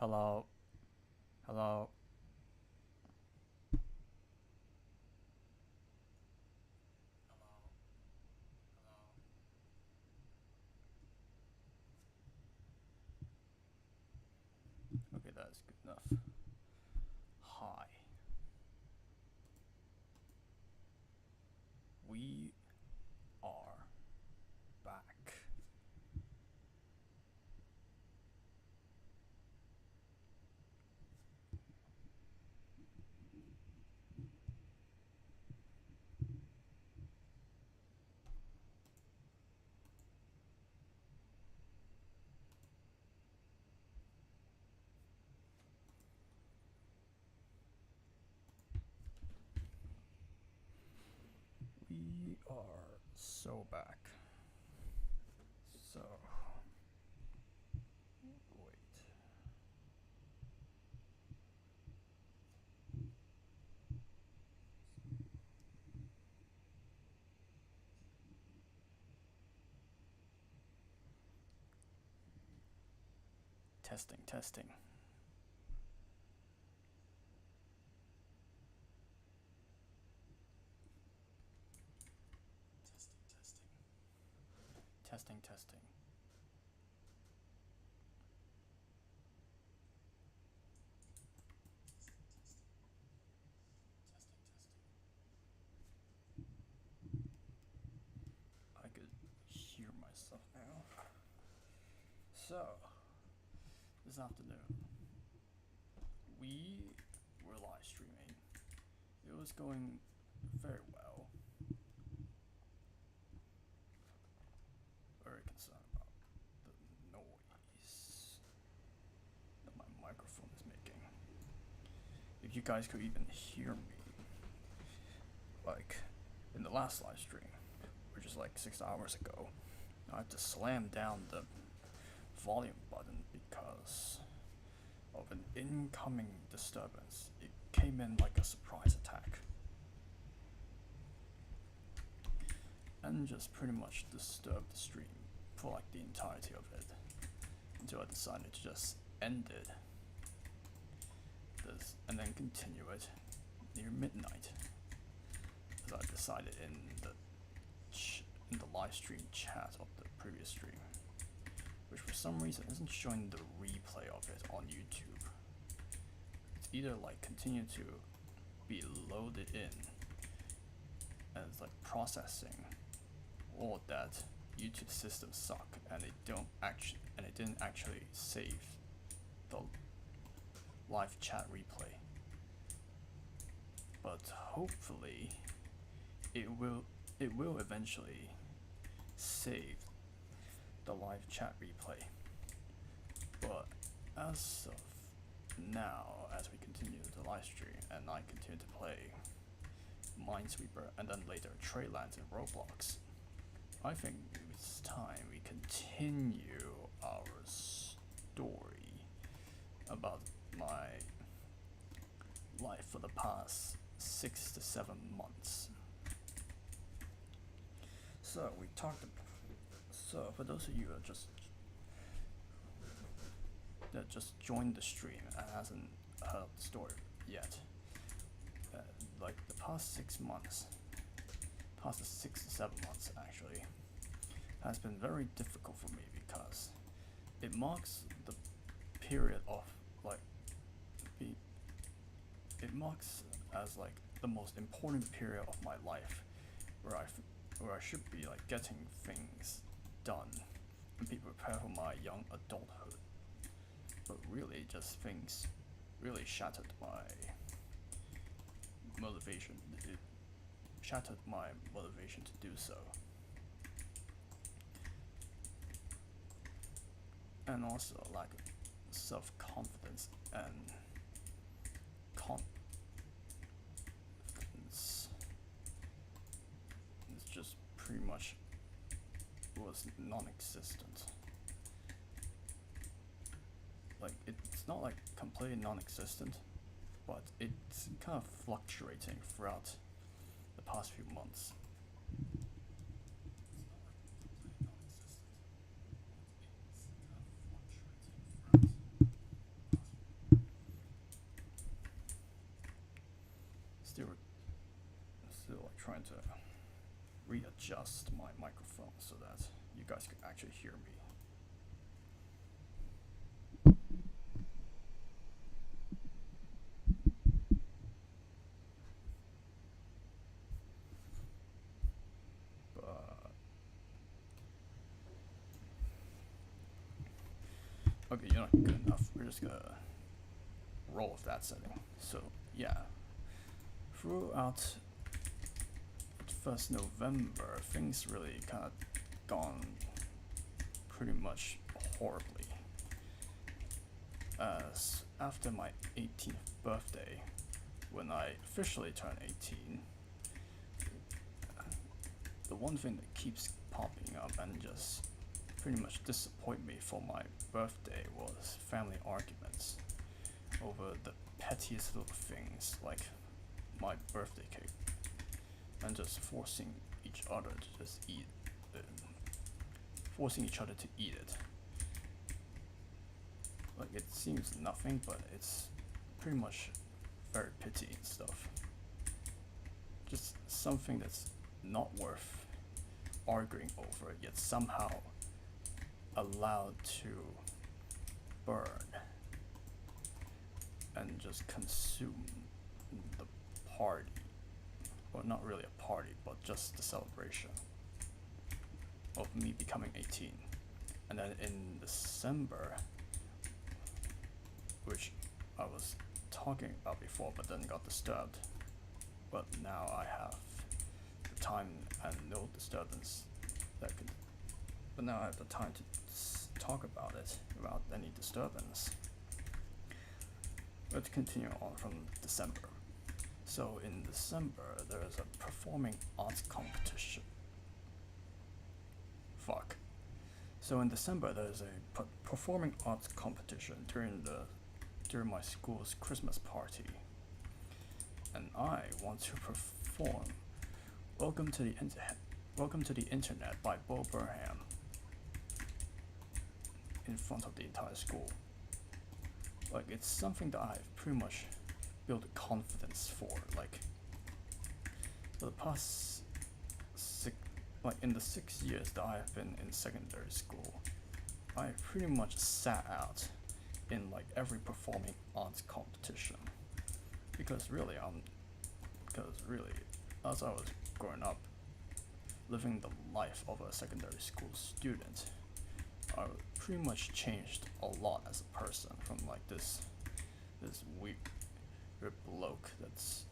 Hello. Hello. Okay, that's good enough. Hi. We are back. We are so back. So, wait. Testing, testing. Testing, testing. I could hear myself now. So, this afternoon, we were live streaming. It was going very well. Very concerned about the noise that my microphone is making. If you guys could even hear me, like in the last live stream, which is like 6 hours ago, I had to slam down the volume button because of an incoming disturbance. It came in like a surprise attack and just pretty much disturbed the stream for like the entirety of it until I decided to just end it this and then continue it near midnight, as I decided in the live stream chat of the previous stream, which for some reason isn't showing the replay of it on YouTube. It's either like continue to be loaded in and it's like processing, or that YouTube systems suck and it didn't actually save the live chat replay. But hopefully it will eventually save the live chat replay. But as of now, as we continue the live stream and I continue to play Minesweeper and then later Tradelands and Roblox, I think it's time we continue our story about my life for the past 6 to 7 months. So we talked about, so for those of you that just joined the stream and hasn't heard the story yet, like the past 6 months, past 6 to 7 months actually, has been very difficult for me because it marks the period of like it marks as like the most important period of my life where I should be like getting things done and be prepared for my young adulthood, but really just things really shattered my motivation. It shattered my motivation to do so. And also a lack of self-confidence and confidence. It's just pretty much was non-existent. Like it's not like completely non-existent, but it's kind of fluctuating throughout the past few months. trying to readjust my microphone so that you guys can actually hear me. Okay, you're not good enough. We're just gonna roll with that setting. So yeah, throughout the 1st November, things really kind of gone pretty much horribly. As after my 18th birthday, when I officially turned 18, the one thing that keeps popping up and just pretty much disappoint me for my birthday was family arguments over the pettiest little things like my birthday cake, and just forcing each other to just eat it, forcing each other to eat it. Like, it seems nothing, but it's pretty much very petty and stuff. Just something that's not worth arguing over, yet somehow allowed to burn and just consume the party. Well, not really a party, but just the celebration of me becoming 18. And then in December, which I was talking about before but then got disturbed, but now I have the time and no disturbance that could, but now I have the time to talk about it without any disturbance. Let's continue on from December. So in December, there is a performing arts competition. Fuck. So in December, there is a performing arts competition during my school's Christmas party, and I want to perform Welcome to the Internet by Bo Burnham in front of the entire school. Like, it's something that I've pretty much built confidence for. Like, for the past in the 6 years that I've been in secondary school, I pretty much sat out in like every performing arts competition, because really, as I was growing up, living the life of a secondary school student, I pretty much changed a lot as a person, from like this weird bloke that's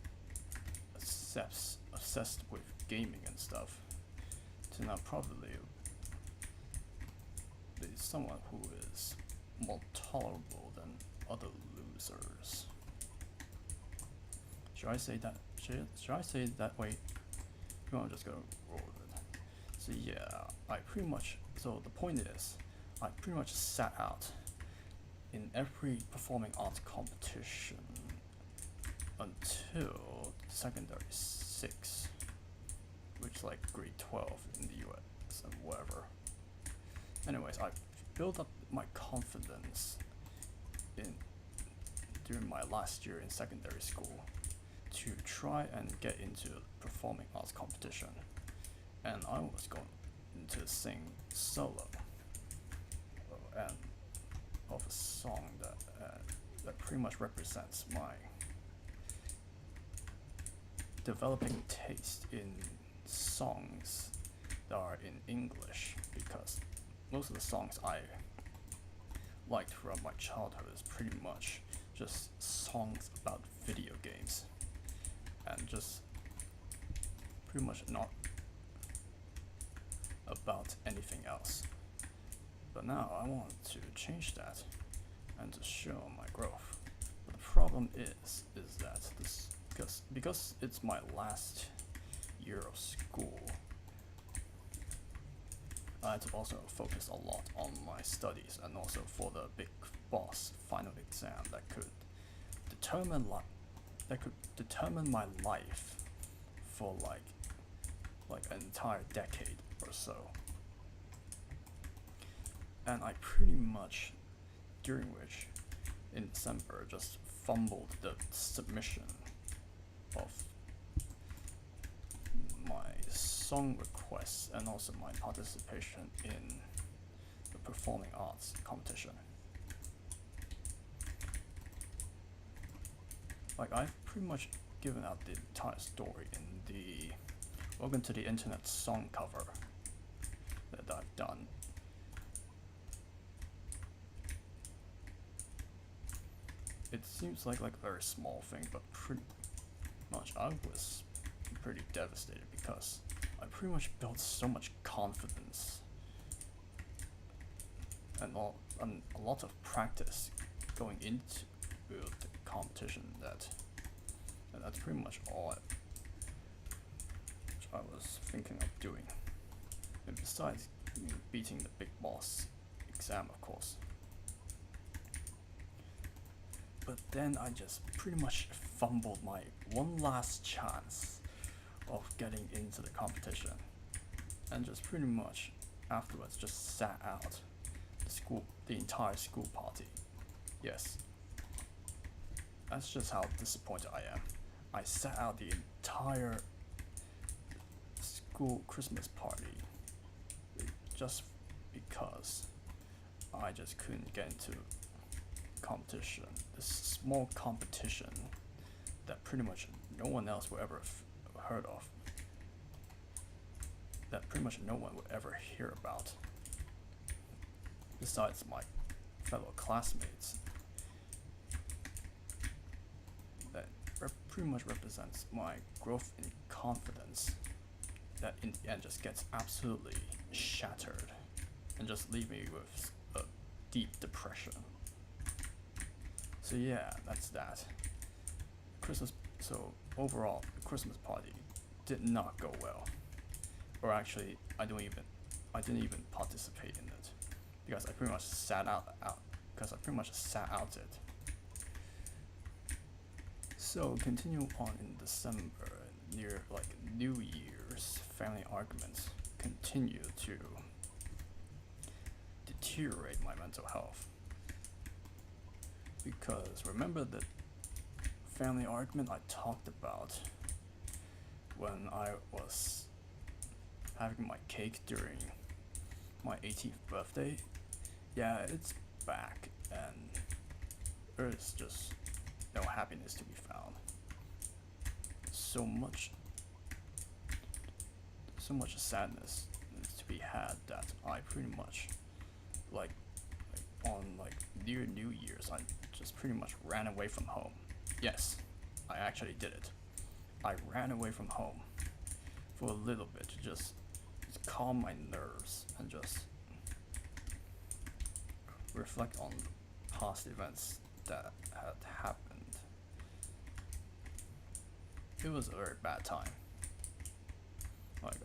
obsessed with gaming and stuff, to now probably be someone who is more tolerable than other losers. Should I say that? Should I say it that way? No, I'm just gonna roll with it. So yeah, so the point is, I pretty much sat out in every performing arts competition until secondary 6, which is like grade 12 in the US and whatever. Anyways, I built up my confidence during my last year in secondary school to try and get into performing arts competition, and I was going to sing solo and of a song that pretty much represents my developing taste in songs that are in English, because most of the songs I liked from my childhood is pretty much just songs about video games, and just pretty much not about anything else. But now I want to change that and to show my growth. But the problem is that because it's my last year of school, I had to also focus a lot on my studies, and also for the big boss final exam that could determine my life for like an entire decade or so. And I pretty much, during which in December, just fumbled the submission of song requests and also my participation in the performing arts competition. Like, I've pretty much given out the entire story in the Welcome to the Internet song cover that I've done. It seems like a very small thing, but pretty much I was pretty devastated because I pretty much built so much confidence and a lot of practice going into the competition and that's pretty much all I was thinking of doing. And besides beating the big boss exam, of course. But then I just pretty much fumbled my one last chance of getting into the competition, and just pretty much afterwards just sat out the entire school party. Yes, that's just how disappointed I am. I sat out the entire school Christmas party just because I just couldn't get into competition, this small competition that pretty much no one else would ever heard of, that pretty much no one would ever hear about besides my fellow classmates. That pretty much represents my growth in confidence that in the end just gets absolutely shattered and just leave me with a deep depression. So yeah, that's that. So overall, the Christmas party did not go well. Or actually, I didn't even participate in it because I pretty much sat out it. So continue on in December, near New Year's, family arguments continue to deteriorate my mental health. Because remember the family argument I talked about when I was having my cake during my 18th birthday? Yeah, it's back, and there's just no happiness to be found. So much sadness to be had that I pretty much on near New Year's, I just pretty much ran away from home. Yes, I actually did it. I ran away from home for a little bit to just calm my nerves and just reflect on past events that had happened. It was a very bad time.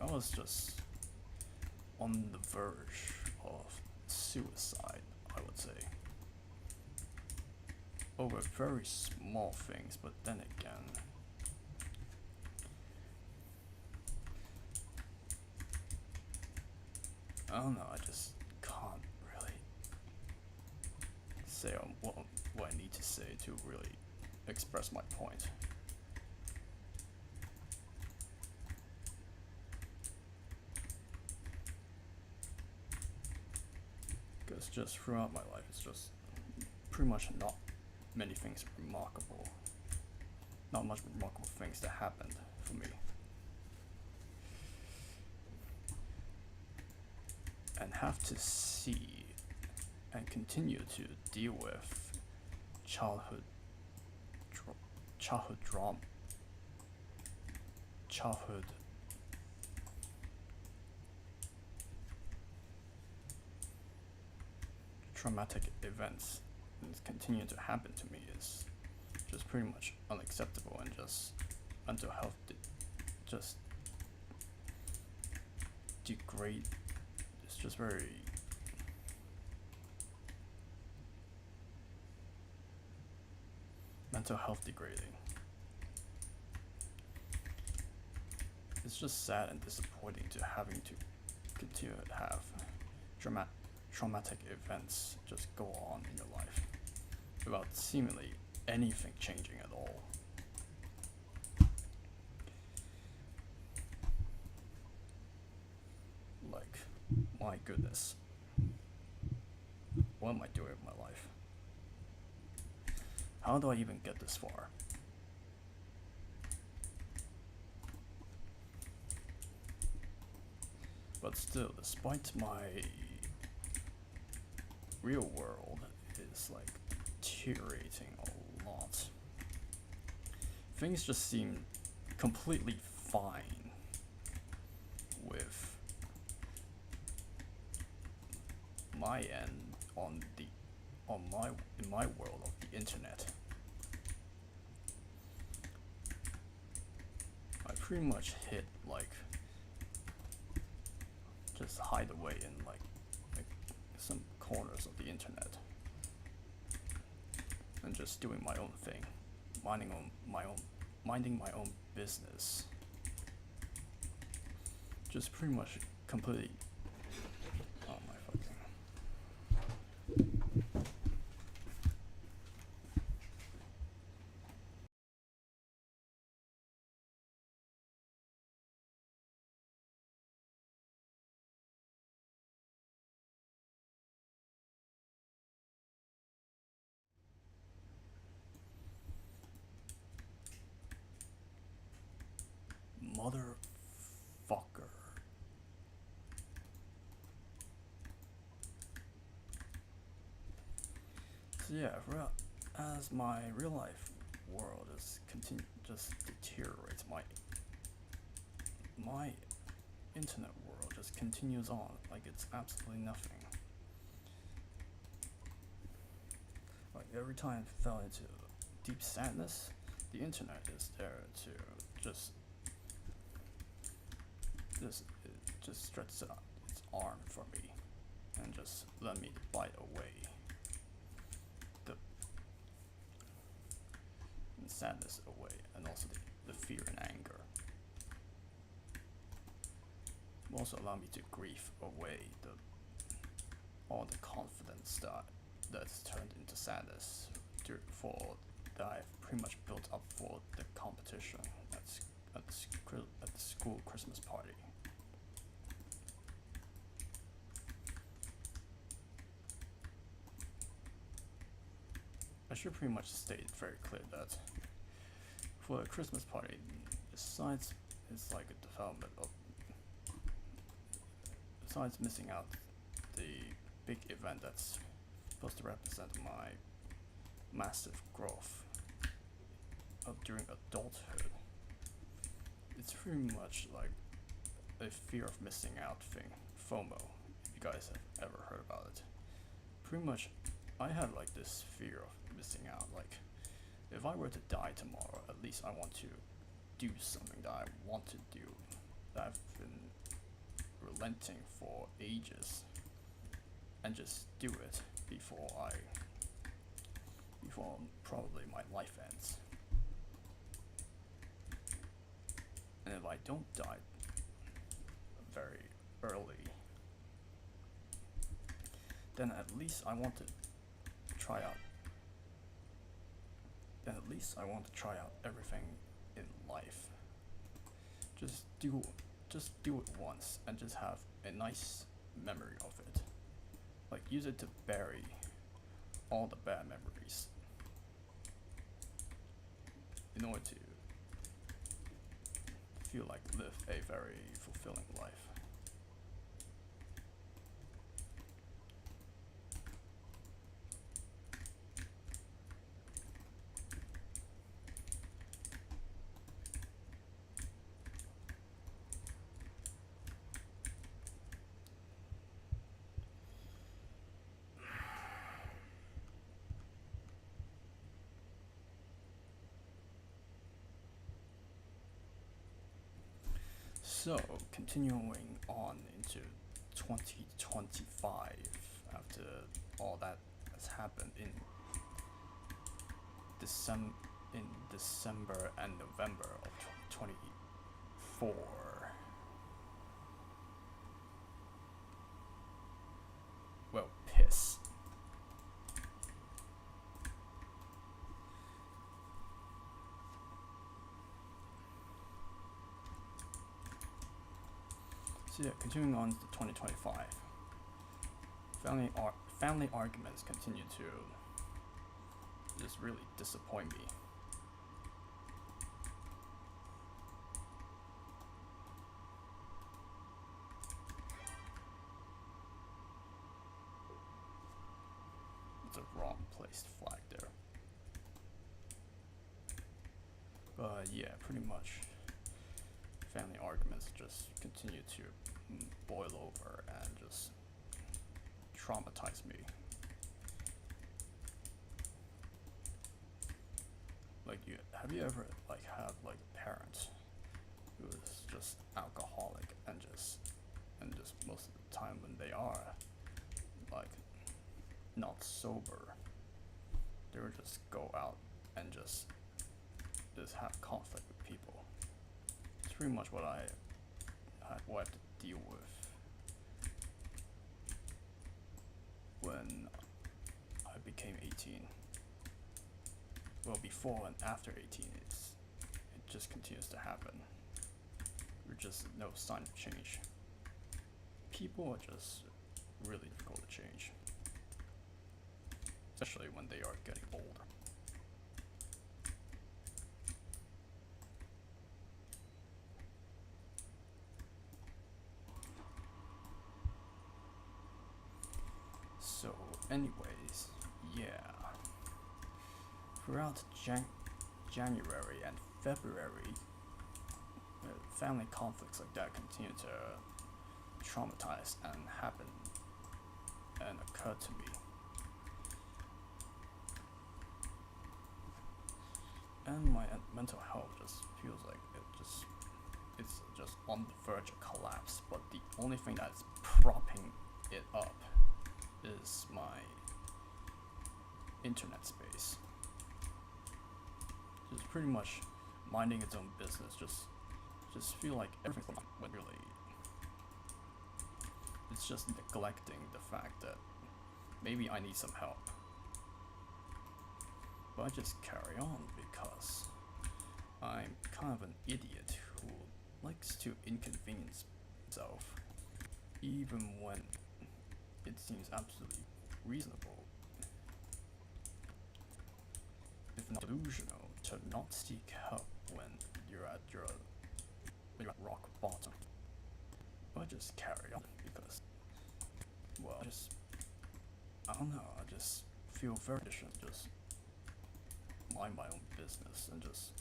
I was just on the verge of suicide, I would say. Over very small things, but then again, I don't know, I just can't really say what I need to say to really express my point. Because just throughout my life, it's just pretty much not many things remarkable. Not much remarkable things that happened for me. And have to see and continue to deal with childhood traumatic events and continue to happen to me is just pretty much unacceptable, and just mental health just degrade. It's just very mental health degrading. It's just sad and disappointing to having to continue to have traumatic events just go on in your life without seemingly anything changing at all. My goodness. What am I doing with my life? How do I even get this far? But still, despite my real world is like deteriorating a lot, things just seem completely fine with my end in my world of the internet. I pretty much hit like just hide away in like some corners of the internet and just doing my own thing, minding my own business. Just pretty much completely. Oh my fucking. Motherfucker. So yeah, as my real life world is just deteriorates, my internet world just continues on like it's absolutely nothing. Like every time I fell into deep sadness, the internet is there to just stretch out its arm for me and just let me bite away the sadness away, and also the fear and anger. Also allow me to grieve away all the confidence that's turned into sadness that I've pretty much built up for the competition at the school Christmas party. I should pretty much state very clear that for a Christmas party, besides it's like a development of, besides missing out the big event that's supposed to represent my massive growth during adulthood, it's pretty much like a fear of missing out thing, FOMO, if you guys have ever heard about it. Pretty much, I had like this fear of missing out, like, if I were to die tomorrow, at least I want to do something that I want to do, that I've been relenting for ages, and just do it before probably my life ends. And if I don't die very early, then at least I want to try out everything in life. Just do it once and just have a nice memory of it. Like, use it to bury all the bad memories in order to feel like live a very fulfilling life. So, continuing on into 2025, after all that has happened in December and November of 2024. Well, piss. So yeah, continuing on to 2025. Family arguments continue to just really disappoint me. It's a wrong placed flag there. But yeah, pretty much family arguments just continue to boil over and just traumatize me. Like, have you ever like had like a parent who is just alcoholic and just most of the time when they are like not sober, they would just go out and just have conflict with people. It's pretty much what I have to deal with when I became 18. Well, before and after 18, it just continues to happen. There's just no sign of change. People are just really difficult to change, especially when they are getting older. So anyways, yeah. Throughout January and February, family conflicts like that continue to traumatize and happen and occur to me. And my mental health just feels like it's just on the verge of collapse, but the only thing that's propping it up is my internet space. Just pretty much minding its own business, just feel like everything went really. It's just neglecting the fact that maybe I need some help. But I just carry on because I'm kind of an idiot who likes to inconvenience himself, even when it seems absolutely reasonable, if not delusional, to not seek help when you're at rock bottom. But I just carry on because, well, I don't know, I just feel very efficient, just mind my own business and just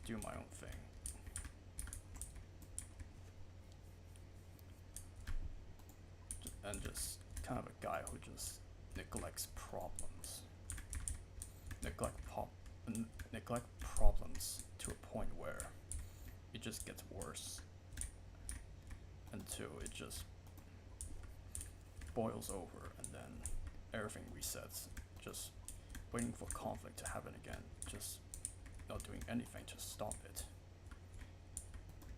do my own thing. And just kind of a guy who just neglects problems. Neglect problems to a point where it just gets worse until it just boils over and then everything resets, just waiting for conflict to happen again, just not doing anything to stop it,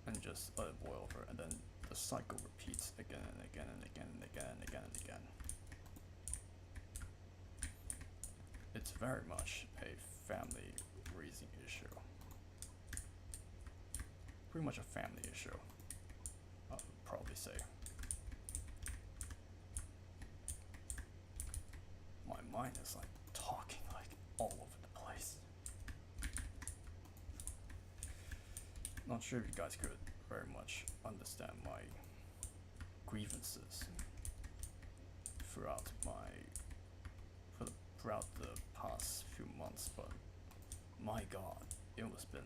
and just let it boil over, and then the cycle repeats again and again and again and again and again and again. It's very much a family raising issue. Pretty much a family issue, I would probably say. My mind is like talking like all over the place. Not sure if you guys could very much understand my grievances throughout the past few months, but my god, it has been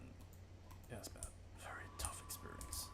a very tough experience.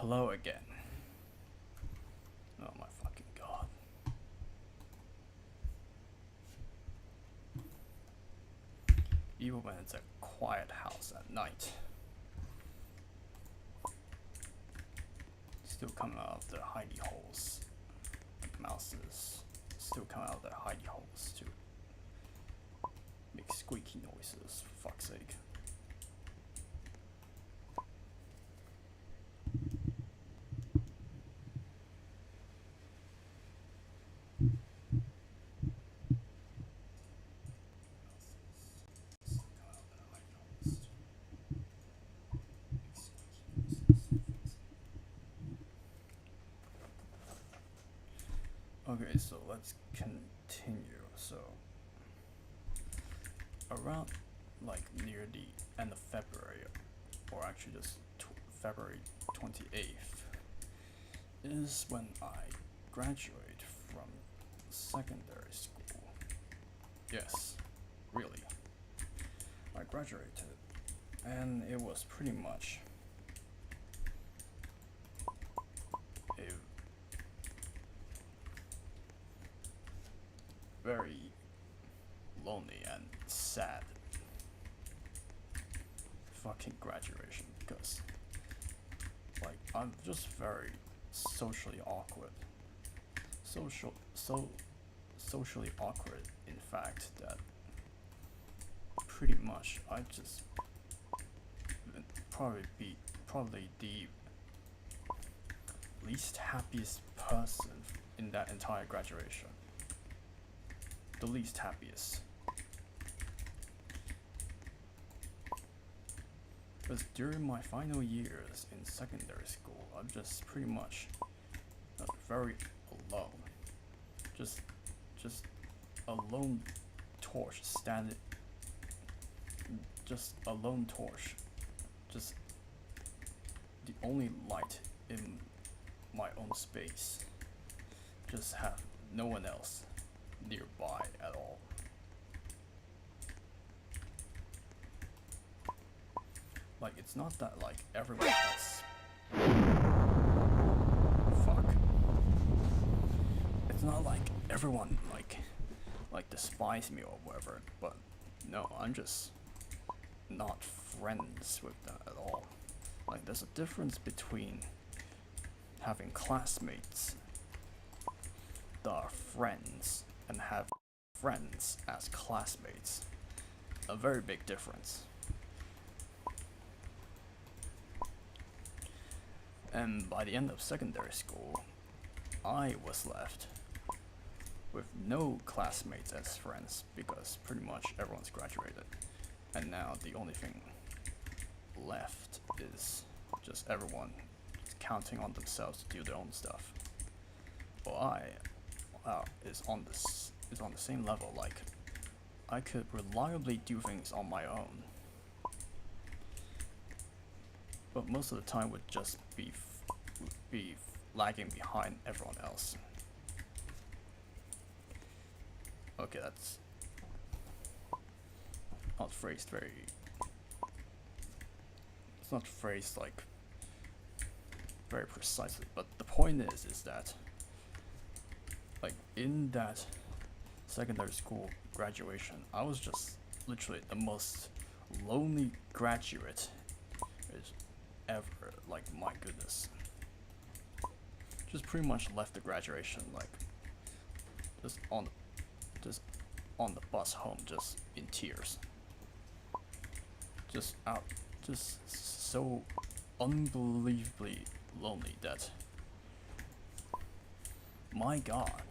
Hello again. Oh my fucking god. Even when it's a quiet house at night, still coming out of their hidey holes. Mouses still come out of their hidey holes to make squeaky noises, for fuck's sake. Okay, so let's continue. So around like near the end of February, or actually just February 28th, is when I graduate from secondary school. Yes, really. I graduated, and it was pretty much a very lonely and sad fucking graduation, because like I'm just very socially awkward. Socially awkward, in fact, that pretty much I just probably the least happiest person in that entire graduation. The least happiest. Because during my final years in secondary school, I'm just pretty much very alone. Just a lone torch standing. Just a lone torch. Just the only light in my own space. Just have no one else nearby at all. Like, it's not that like everyone else. Fuck. It's not like everyone like despise me or whatever, but no, I'm just not friends with them at all. Like, there's a difference between having classmates that are friends and have friends as classmates. A very big difference. And by the end of secondary school, I was left with no classmates as friends, because pretty much everyone's graduated. And now the only thing left is just everyone counting on themselves to do their own stuff. Well, I is on the same level. Like, I could reliably do things on my own, but most of the time would just be lagging behind everyone else. Okay, that's not phrased very. It's not phrased like very precisely, but the point is that like in that secondary school graduation, I was just literally the most lonely graduate ever. Like, my goodness. Just pretty much left the graduation like just on the bus home, just in tears. Just so unbelievably lonely that, my god,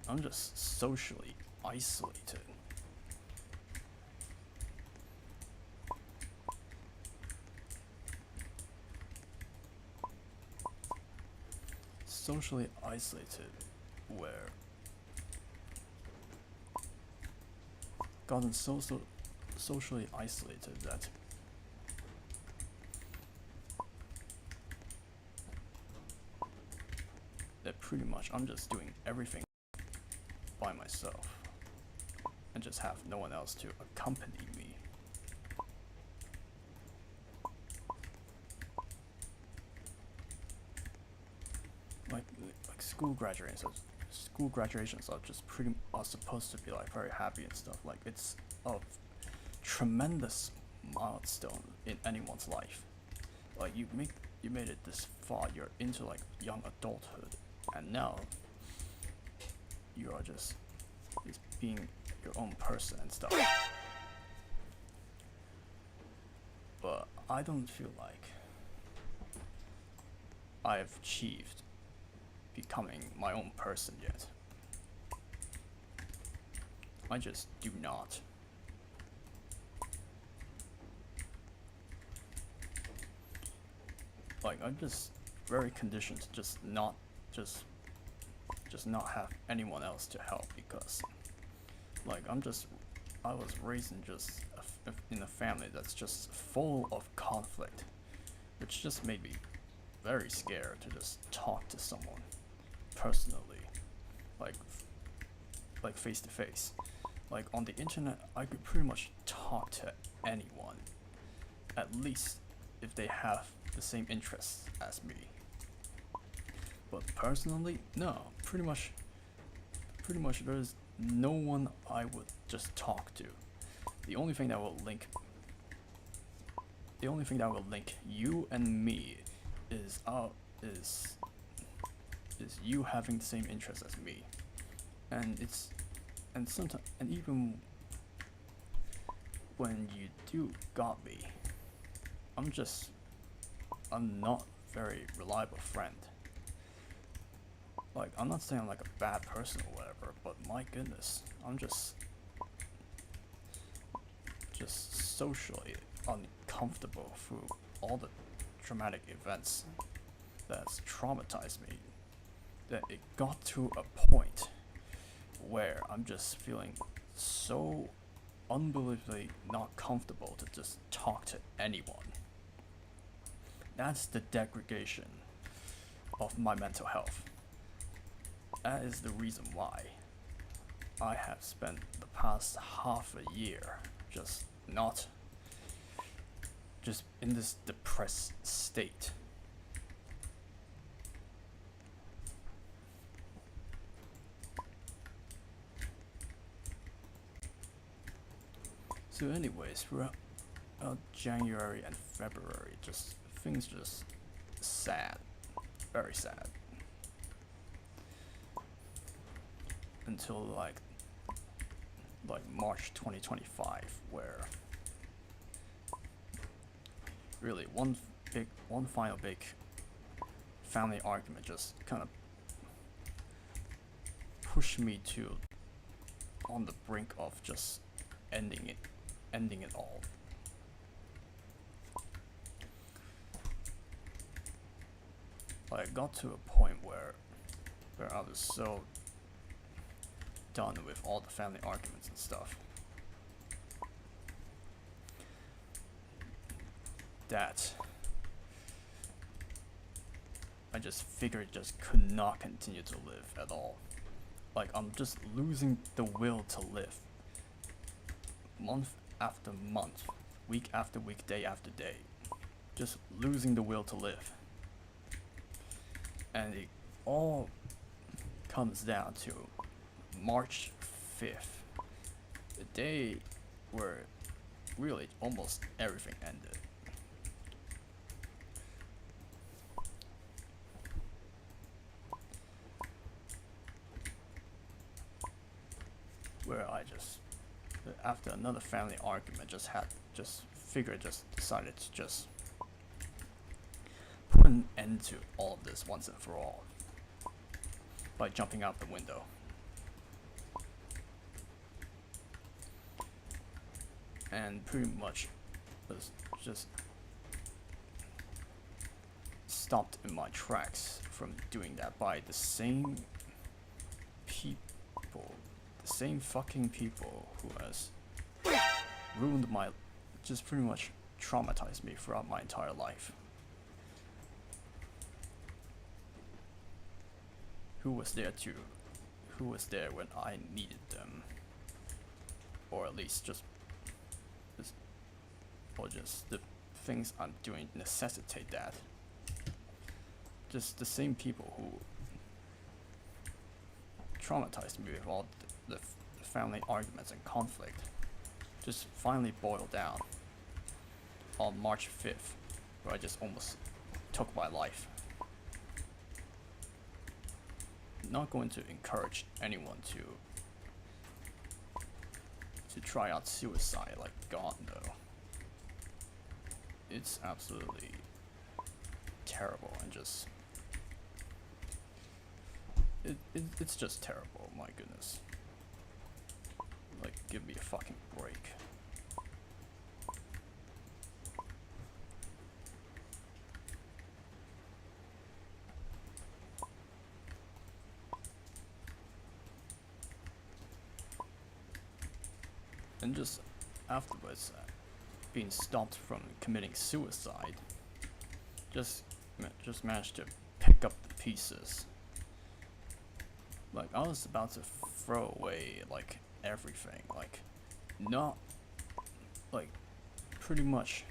I'm just socially isolated. Socially isolated, where gotten so socially isolated that pretty much I'm just doing everything by myself and just have no one else to accompany me. school graduations are just are supposed to be like very happy and stuff. Like it's a tremendous milestone in anyone's life. Like you made it this far. You're into like young adulthood, and now you are just being your own person and stuff. But I don't feel like I've achieved becoming my own person yet. I just do not. Like I'm just very conditioned to just not have anyone else to help, because like I was raised in in a family that's just full of conflict, which just made me very scared to just talk to someone personally, like face to face. Like on the internet, I could pretty much talk to anyone, at least if they have the same interests as me. But personally, no, pretty much there's no one I would just talk to. The only thing that will link you and me is you having the same interests as me. And sometimes, and even when you do got me, I'm not very reliable friend. Like, I'm not saying I'm like a bad person or whatever, but my goodness, I'm just socially uncomfortable through all the traumatic events that's traumatized me, that it got to a point where I'm just feeling so unbelievably not comfortable to just talk to anyone. That's the degradation of my mental health. That is the reason why I have spent the past half a year just in this depressed state. So anyways, throughout January and February, things just sad, very sad. Until like March 2025, where really one final big family argument just kind of pushed me to on the brink of just ending it all. Like, I got to a point where I was so done with all the family arguments and stuff that I just figured just could not continue to live at all. Like, I'm just losing the will to live. Month after month, week after week, day after day. Just losing the will to live. And it all comes down to March 5th, the day where really almost everything ended. Where I after another family argument, decided to just put an end to all of this once and for all by jumping out the window. And pretty much was just stopped in my tracks from doing that by the same fucking people who has ruined just pretty much traumatized me throughout my entire life. Who was there when I needed them, or at least just the things I'm doing necessitate that. Just the same people traumatized me with all the family arguments and conflict just finally boiled down on March 5th, where I just almost took my life. Not going to encourage anyone to try out suicide like God, though. It's absolutely terrible and just it's just terrible. My goodness, like, give me a fucking break. And just afterwards, being stopped from committing suicide, just managed to pick up the pieces. Like, I was about to throw away like everything, like not like pretty much,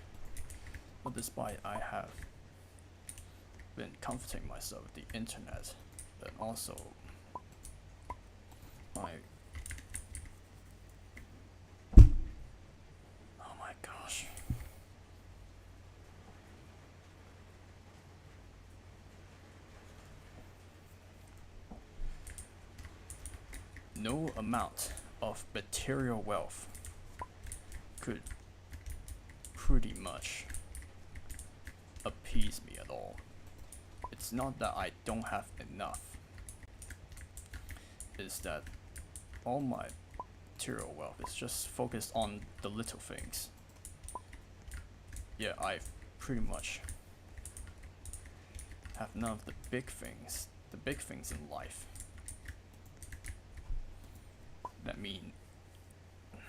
but despite I have been comforting myself with the internet, but also my gosh. No amount of material wealth could pretty much appease me at all. It's not that I don't have enough. It's that all my material wealth is just focused on the little things. Yeah, I pretty much have none of the big things in life. That mean, it's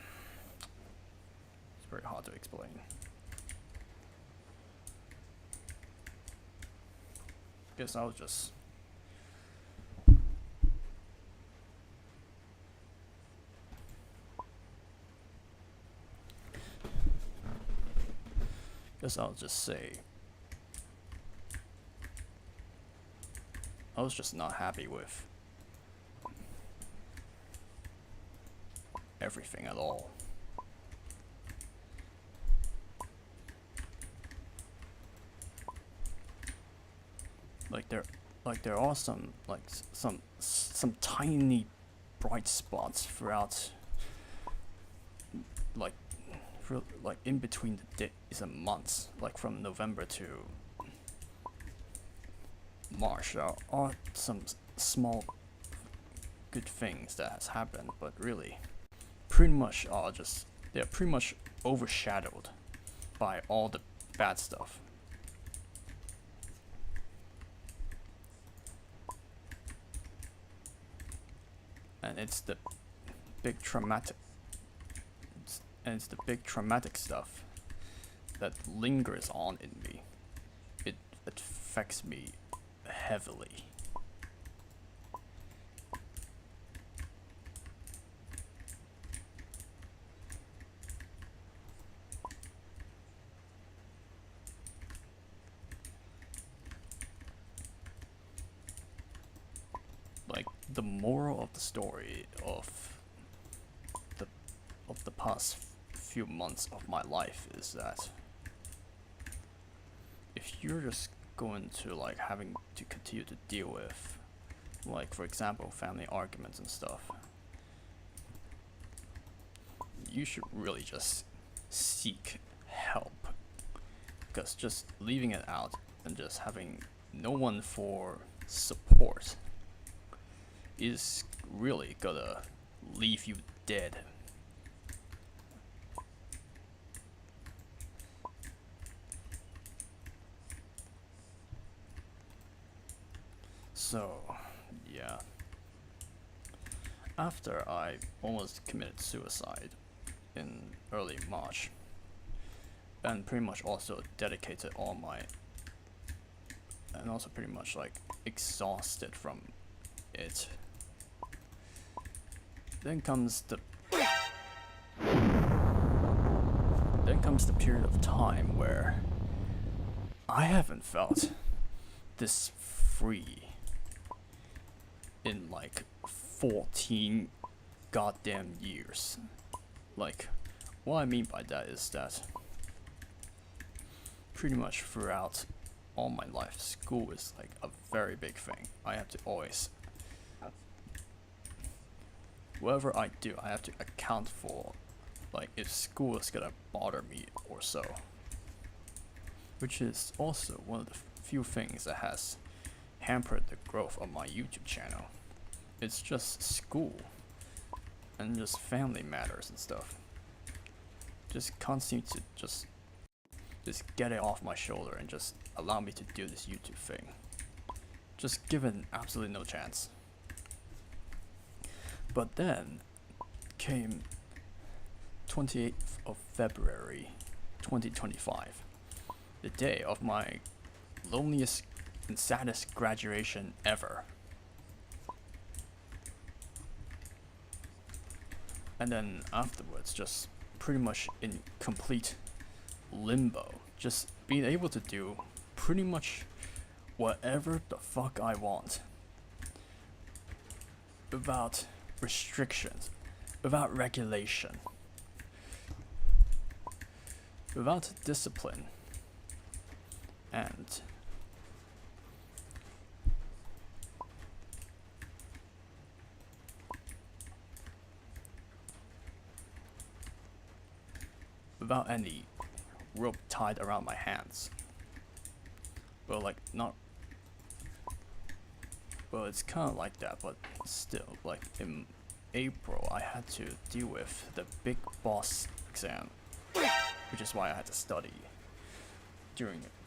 very hard to explain. Guess I'll just say I was just not happy with everything at all. There are some tiny bright spots throughout, like in between the days and months, like from November to March. There are some small good things that has happened, but really they're pretty much overshadowed by all the bad stuff. And it's the big traumatic stuff that lingers on in me. It affects me heavily. Like, the moral of the story of the past few months of my life is that if you're just going to like having to continue to deal with, like, for example, family arguments and stuff, you should really just seek help, because just leaving it out and just having no one for support is really gonna leave you dead. So, yeah. After I almost committed suicide in early March, and pretty much also dedicated all my, and also pretty much like exhausted from it, then comes the period of time where I haven't felt this free in like 14 goddamn years. Like, what I mean by that is that pretty much throughout all my life, school is like a very big thing. I have to always, whatever I do, I have to account for, like, if school is gonna bother me or so. Which is also one of the few things that has hampered the growth of my YouTube channel. It's just school and just family matters and stuff. Just continue to just get it off my shoulder and just allow me to do this YouTube thing. Just given absolutely no chance. But then came 28th of February 2025, the day of my loneliest and saddest graduation ever. And then afterwards, just pretty much in complete limbo, just being able to do pretty much whatever the fuck I want without restrictions, without regulation, without discipline, and without any rope tied around my hands. Well, like, not, well, it's kind of like that, but still, like, in April I had to deal with the big boss exam, which is why I had to study during that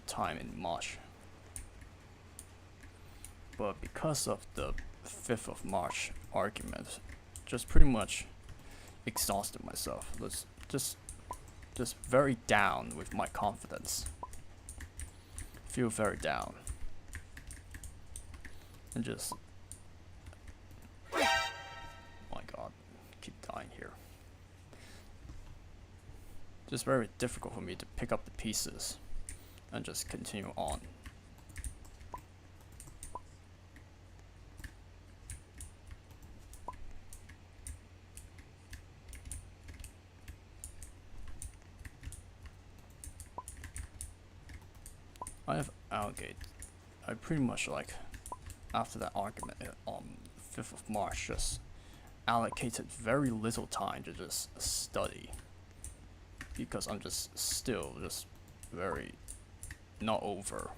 time in March. But because of the 5th of March argument, just pretty much exhausted myself. Just very down with my confidence. Feel very down. And just, my god, keep dying here. Just very difficult for me to pick up the pieces and just continue on. I pretty much, like, after that argument on 5th of March, just allocated very little time to just study, because I'm just still just very not over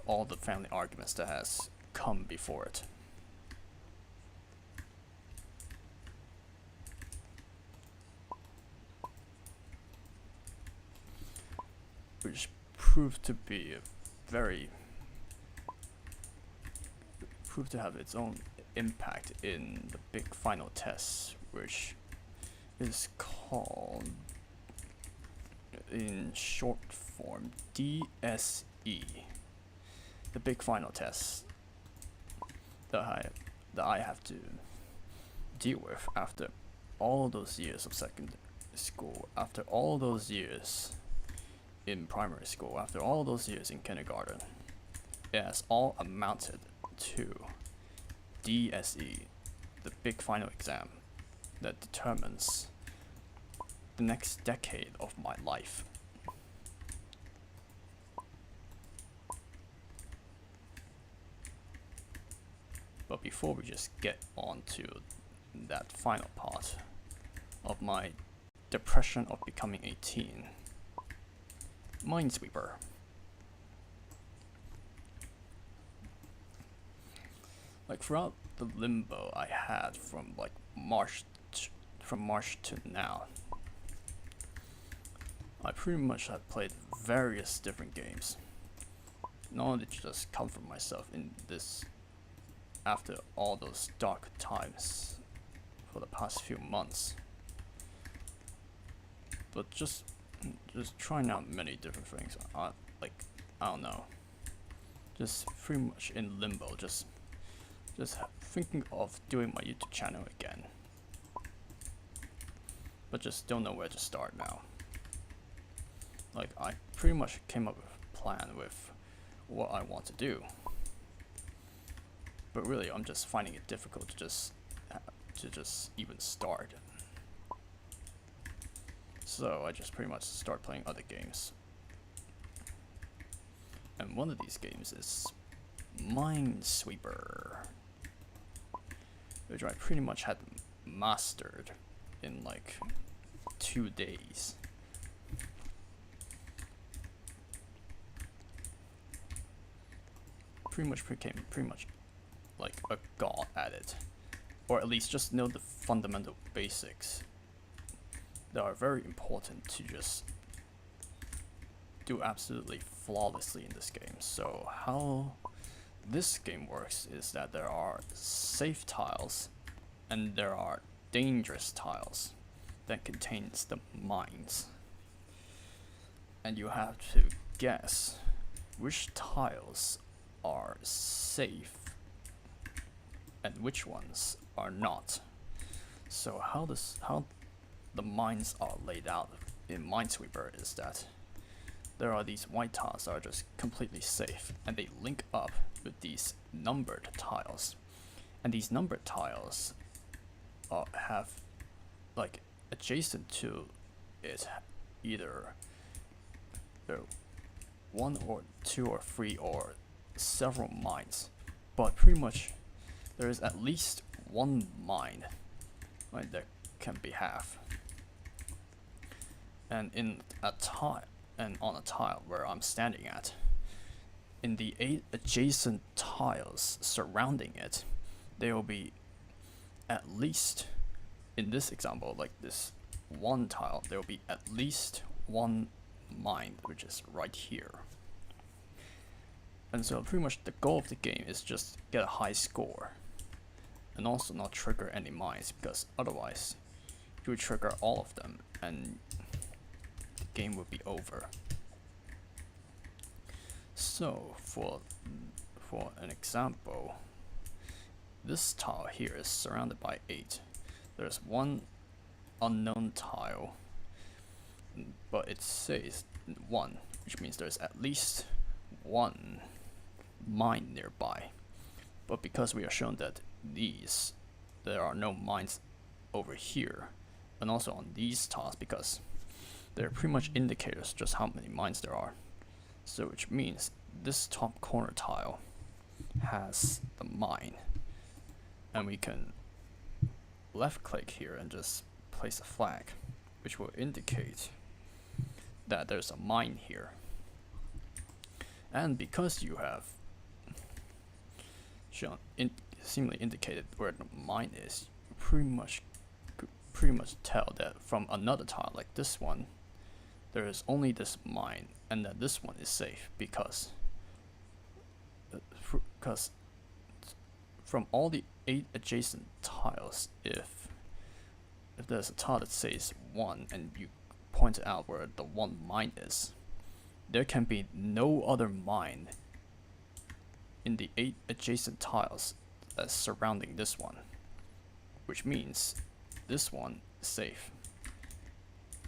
all the family arguments that has come before it. Which proved to be proved to have its own impact in the big final test, which is called, in short form, DSE. The big final test that I have to deal with after all those years of secondary school, after all those years in primary school, after all those years in kindergarten. It has all amounted to DSE, the big final exam that determines the next decade of my life. But before we just get on to that final part of my depression of becoming 18, Minesweeper. Like, throughout the limbo I had from like March to now, I pretty much have played various different games. Not only to just comfort myself in this after all those dark times for the past few months, but just trying out many different things. Like, I don't know, just pretty much in limbo, just thinking of doing my YouTube channel again, but just don't know where to start now. Like, I pretty much came up with a plan with what I want to do. But really, I'm just finding it difficult to just even start. So I just pretty much start playing other games. And one of these games is Minesweeper, which I pretty much had mastered in like 2 days. Became pretty much like a god at it, or at least just know the fundamental basics that are very important to just do absolutely flawlessly in this game. So how this game works is that there are safe tiles and there are dangerous tiles that contains the mines, and you have to guess which tiles are safe and which ones are not. So how the mines are laid out in Minesweeper is that there are these white tiles that are just completely safe, and they link up with these numbered tiles, and these numbered tiles have like adjacent to it either 1 or 2 or 3 or several mines, but pretty much there is at least one mine that can be half. And in a tile, and on a tile where I'm standing at, in the 8 adjacent tiles surrounding it, there will be at least, in this example, like this one tile, there will be at least one mine, which is right here. And so pretty much the goal of the game is just get a high score and also not trigger any mines, because otherwise you would trigger all of them and the game would be over. So for an example, this tile here is surrounded by 8. There's one unknown tile, but it says 1, which means there's at least one mine nearby. But because we are shown that there are no mines over here, and also on these tiles, because they're pretty much indicators just how many mines there are. So which means this top corner tile has the mine, and we can left click here and just place a flag, which will indicate that there's a mine here. And because you have shown seemingly indicated where the mine is, you pretty much tell that from another tile like this one, there is only this mine, and that this one is safe because from all the 8 adjacent tiles, if there's a tile that says 1 and you point out where the one mine is, there can be no other mine in the 8 adjacent tiles that's surrounding this one, which means this one is safe.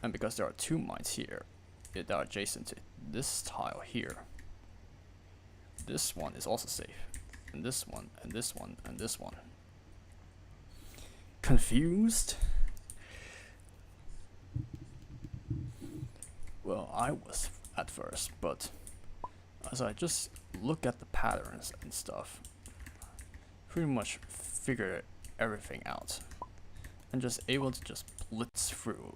And because there are 2 mines here that are adjacent to this tile here, this one is also safe, and this one, and this one, and this one. Confused? Well, I was at first, but as I just look at the patterns and stuff, pretty much figure everything out, and just able to just blitz through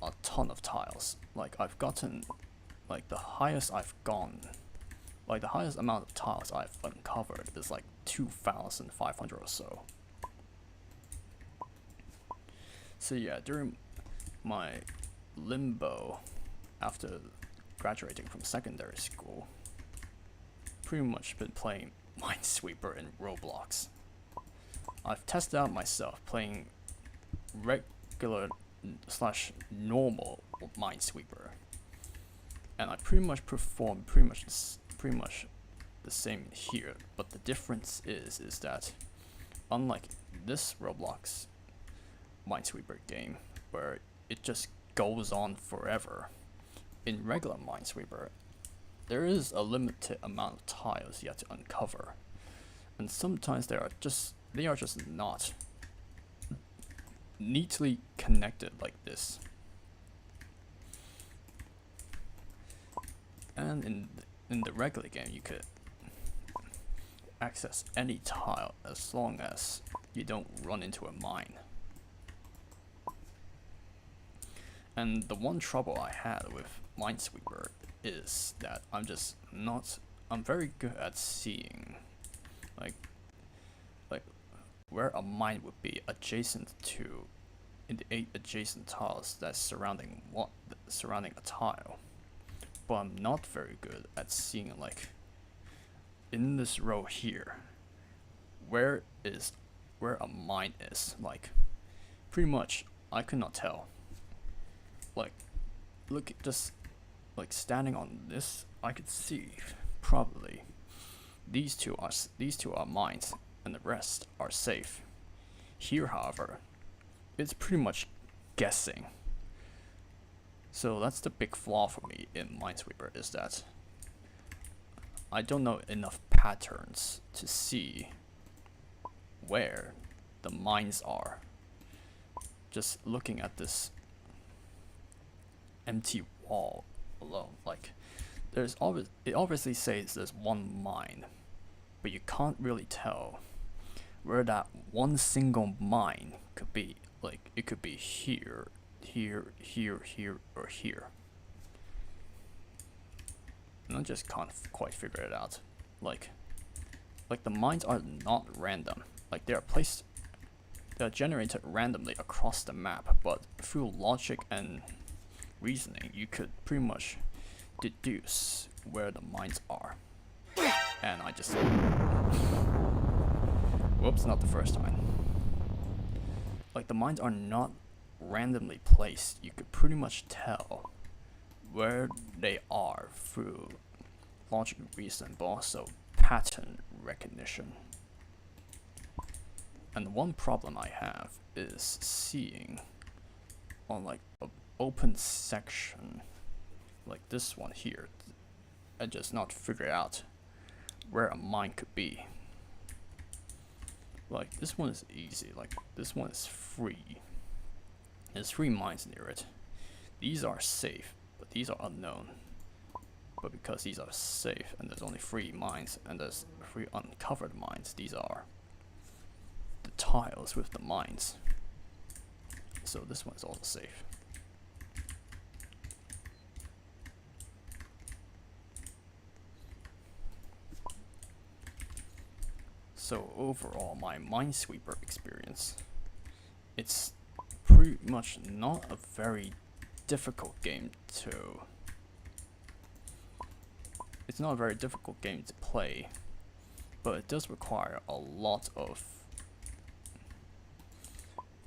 a ton of tiles. Like I've gotten, like the highest I've gone, like the highest amount of tiles I've uncovered is like 2,500 or so. So yeah, during my limbo after graduating from secondary school, pretty much been playing Minesweeper and Roblox. I've tested out myself playing regular / normal Minesweeper, and I pretty much perform pretty much the same here. But the difference is that unlike this Roblox Minesweeper game where it just goes on forever, in regular Minesweeper, there is a limited amount of tiles yet to uncover, and sometimes they are just not neatly connected like this. And in the regular game, you could access any tile as long as you don't run into a mine. And the one trouble I had with Minesweeper is that I'm very good at seeing like where a mine would be adjacent to in the 8 adjacent tiles that's surrounding a tile. But I'm not very good at seeing, like, in this row here, where a mine is. Like, pretty much I could not tell. Like, look at just like standing on this, I could see probably these two are mines and the rest are safe. Here, however, it's pretty much guessing. So that's the big flaw for me in Minesweeper, is that I don't know enough patterns to see where the mines are. Just looking at this empty wall alone, like it obviously says there's one mine, but you can't really tell where that one single mine could be. Like, it could be here, here, here, here, or here. And I just can't quite figure it out. Like the mines are not random. Like, they are generated randomly across the map, but through logic and reasoning, you could pretty much deduce where the mines are. And I just... Whoops, not the first time. Like, the mines are not randomly placed. You could pretty much tell where they are through logic and reason, but also pattern recognition. And one problem I have is seeing on, like, an open section like this one here, and just not figure out where a mine could be. Like, this one is easy. Like, this one is free. There's 3 mines near it. These are safe, but these are unknown. But because these are safe and there's only 3 mines and there's 3 uncovered mines, these are the tiles with the mines. So this one is also safe. So overall, my Minesweeper experience, it's pretty much not a very difficult game to... It's not a very difficult game to play, but it does require a lot of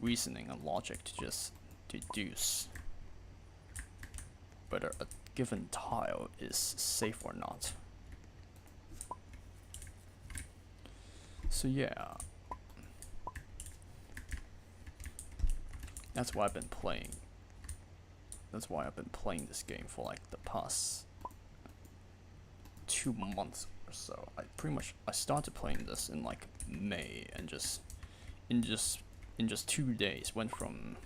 reasoning and logic to just deduce whether a given tile is safe or not. So yeah, that's why I've been playing. That's why I've been playing this game for like the past 2 months or so. I started playing this in like May, and in just 2 days went from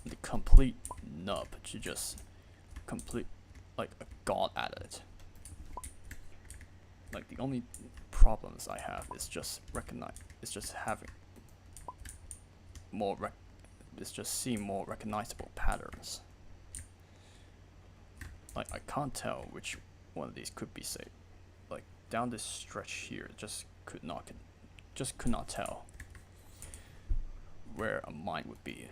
the complete nub to just complete like a god at it. Like, the only problems I have is just seeing more recognizable patterns. Like, I can't tell which one of these could be safe. Like, down this stretch here, just could not tell where a mine would be.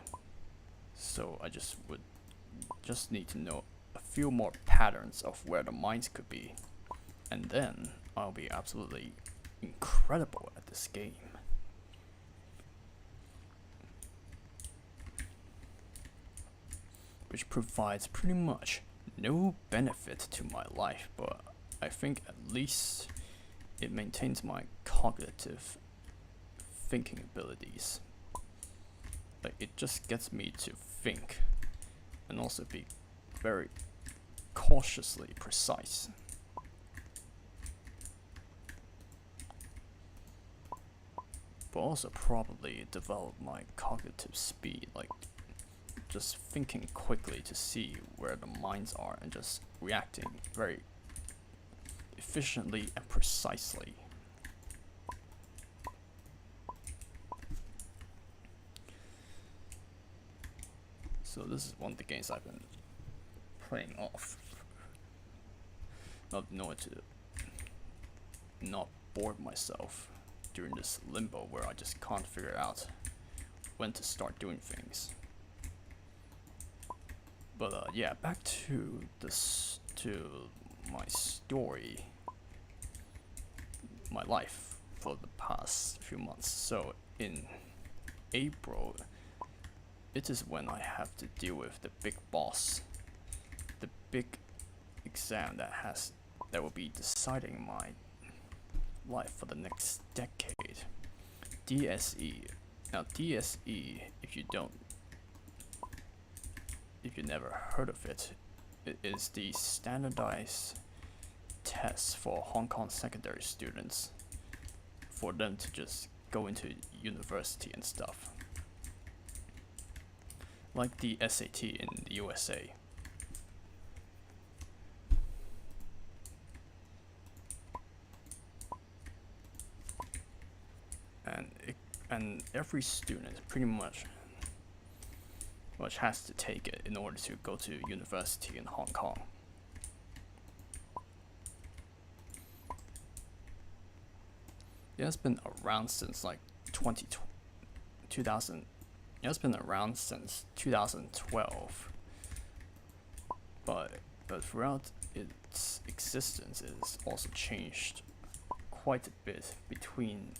So I just need to know a few more patterns of where the mines could be, and then I'll be absolutely incredible at this game. Which provides pretty much no benefit to my life, but I think at least it maintains my cognitive thinking abilities. Like, it just gets me to think and also be very cautiously precise. But also probably develop my cognitive speed, like just thinking quickly to see where the mines are and just reacting very efficiently and precisely. So this is one of the games I've been playing off, not knowing to not bore myself during this limbo where I just can't figure out when to start doing things. But yeah, back to this, to my story, my life for the past few months. So in April, it is when I have to deal with the big boss, the big exam that will be deciding my life for the next decade. DSE. Now DSE, if you never heard of it, it is the standardized test for Hong Kong secondary students for them to just go into university and stuff. Like the SAT in the USA. And every student pretty much has to take it in order to go to university in Hong Kong. It has been around since like 2000. It has been around since 2012, but throughout its existence, it has also changed quite a bit between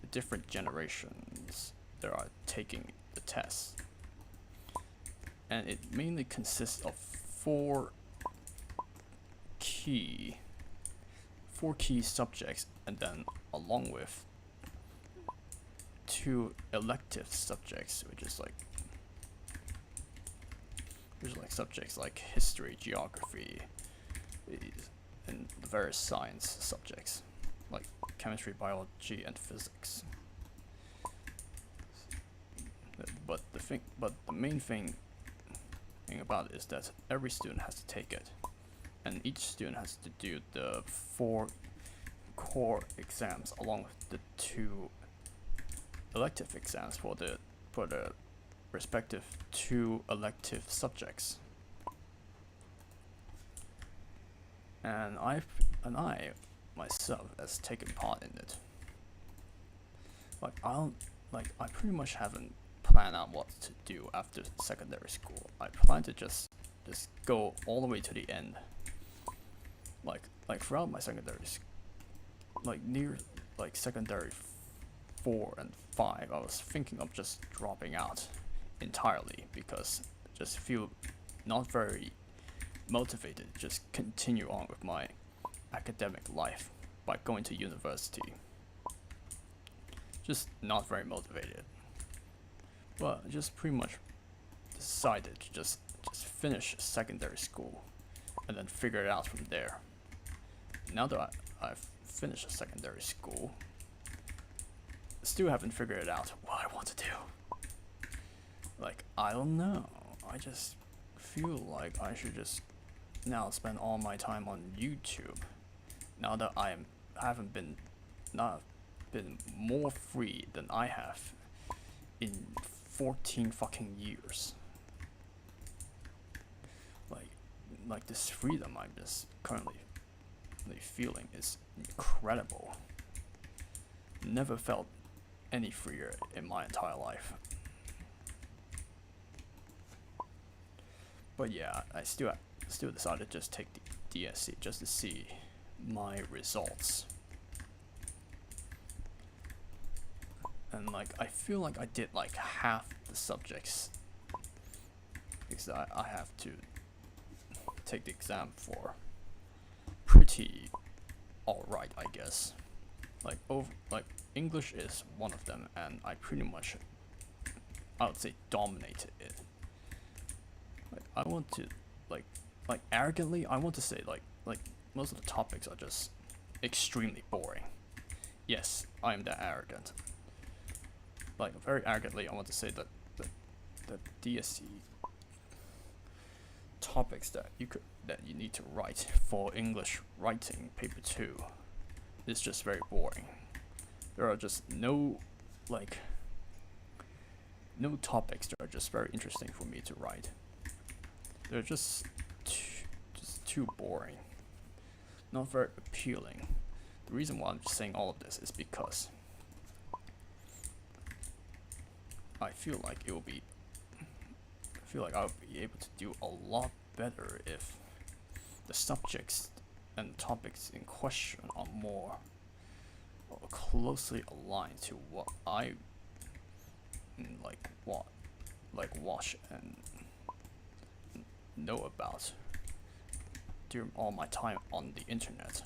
the different generations that are taking the test. And it mainly consists of four key subjects, and then along with two elective subjects, which is like subjects like history, geography, and the various science subjects like chemistry, biology, and physics. But the main thing about it is that every student has to take it, and each student has to do the 4 core exams along with the 2 elective exams for the respective 2 elective subjects. And I myself has taken part in it. I pretty much haven't planned out what to do after secondary school. I plan to just go all the way to the end. Like throughout my secondary near secondary 4 and 5, I was thinking of just dropping out entirely because I just feel not very motivated to just continue on with my academic life by going to university. Just not very motivated. But I just pretty much decided to just finish secondary school and then figure it out from there. Now that I've finished secondary school, still haven't figured it out what I want to do. Like, I don't know. I just feel like I should just now spend all my time on YouTube. Now that I haven't been more free than I have in 14 fucking years. Like this freedom I'm just currently feeling is incredible. Never felt any freer in my entire life. But yeah, I still decided to just take the DSC just to see my results. And I feel like I did like half the subjects because I have to take the exam for pretty alright, I guess. English is one of them, and I pretty much, I would say, dominated it. I want to like arrogantly, I want to say like most of the topics are just extremely boring. Yes, I am that arrogant. Like very arrogantly, I want to say that the DSE topics that you need to write for English writing paper 2 is just very boring. There are just no topics that are just very interesting for me to write. They're just too boring, not very appealing. The reason why I'm just saying all of this is because I feel like I'll be able to do a lot better if the subjects and topics in question are more closely aligned to what I watch and know about during all my time on the internet.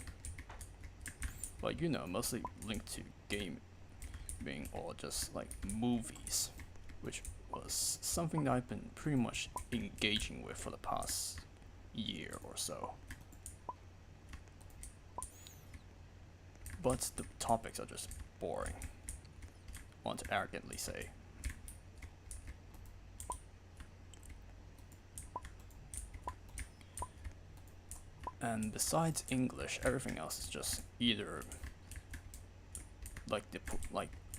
Like, you know, mostly linked to gaming or just like movies, which was something that I've been pretty much engaging with for the past year or so. But the topics are just boring, I want to arrogantly say. And besides English, everything else is just either like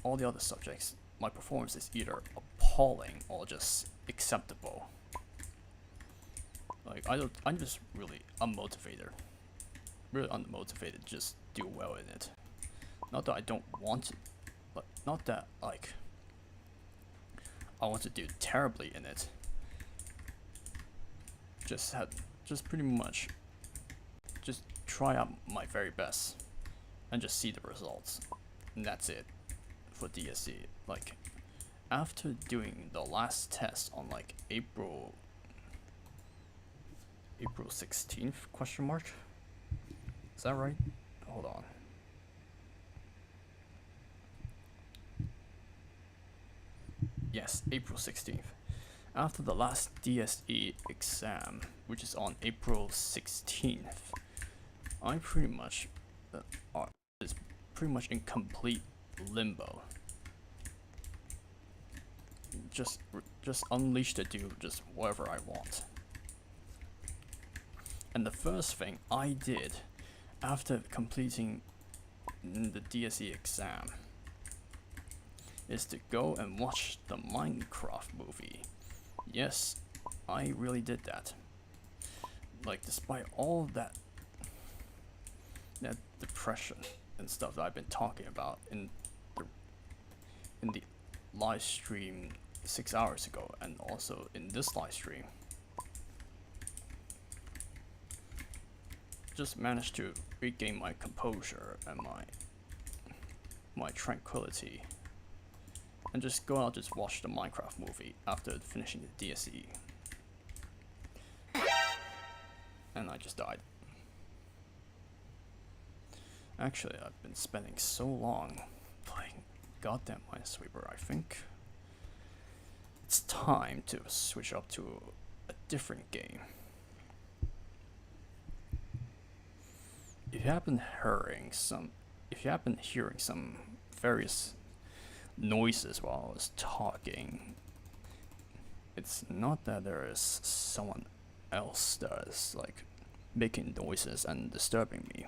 all the other subjects, my performance is either appalling or just acceptable. Like I'm just really unmotivated, just do well in it. Not that I don't want to, but not that like I want to do terribly in it. Just pretty much just try out my very best and just see the results, and that's it for DSE. Like, after doing the last test on like April 16th question mark, is that right? Hold on. Yes, April 16th. After the last DSE exam, which is on April 16th, I pretty much is pretty much in complete limbo. Just unleash to do just whatever I want. And the first thing I did after completing the DSE exam is to go and watch the Minecraft movie. Yes, I really did that. Like, despite all that depression and stuff that I've been talking about in the live stream 6 hours ago, and also in this live stream, just managed to regain my composure and my tranquility, and just go out, just watch the Minecraft movie after finishing the DSE. And I just died. Actually, I've been spending so long playing goddamn Minesweeper, I think it's time to switch up to a different game. If you happen hearing some various noises while I was talking, it's not that there is someone else that is like making noises and disturbing me,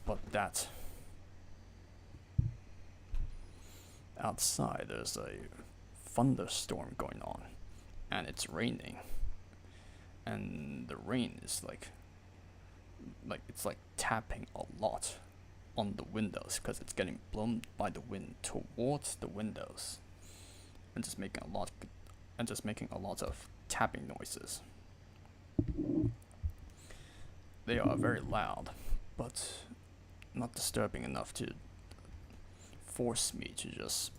but that outside there's a thunderstorm going on and it's raining, and the rain is like it's like tapping a lot on the windows because it's getting blown by the wind towards the windows, and just making a lot of tapping noises. They are very loud, but not disturbing enough to force me to just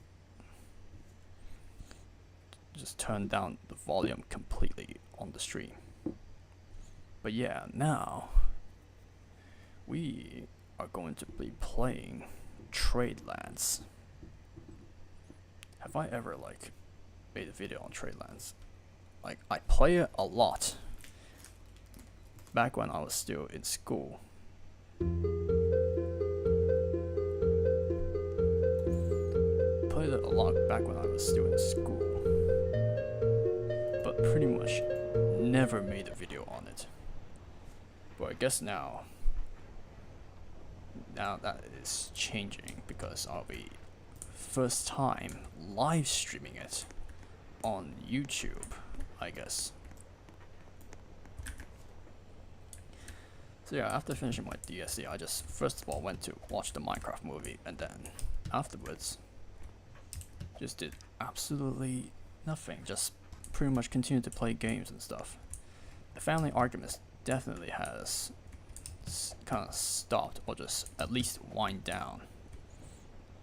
turn down the volume completely on the stream. But yeah, now we are going to be playing Tradelands. Have I ever like made a video on Tradelands? like I play it a lot back when I was still in school. Played it a lot back when I was still in school, but pretty much never made a video on it. But I guess now that is changing, because I'll be first time live streaming it on YouTube, I guess. So yeah, after finishing my DSC, I just first of all went to watch the Minecraft movie, and then afterwards just did absolutely nothing, just pretty much continued to play games and stuff. The family arguments definitely has kind of stopped, or just at least wind down.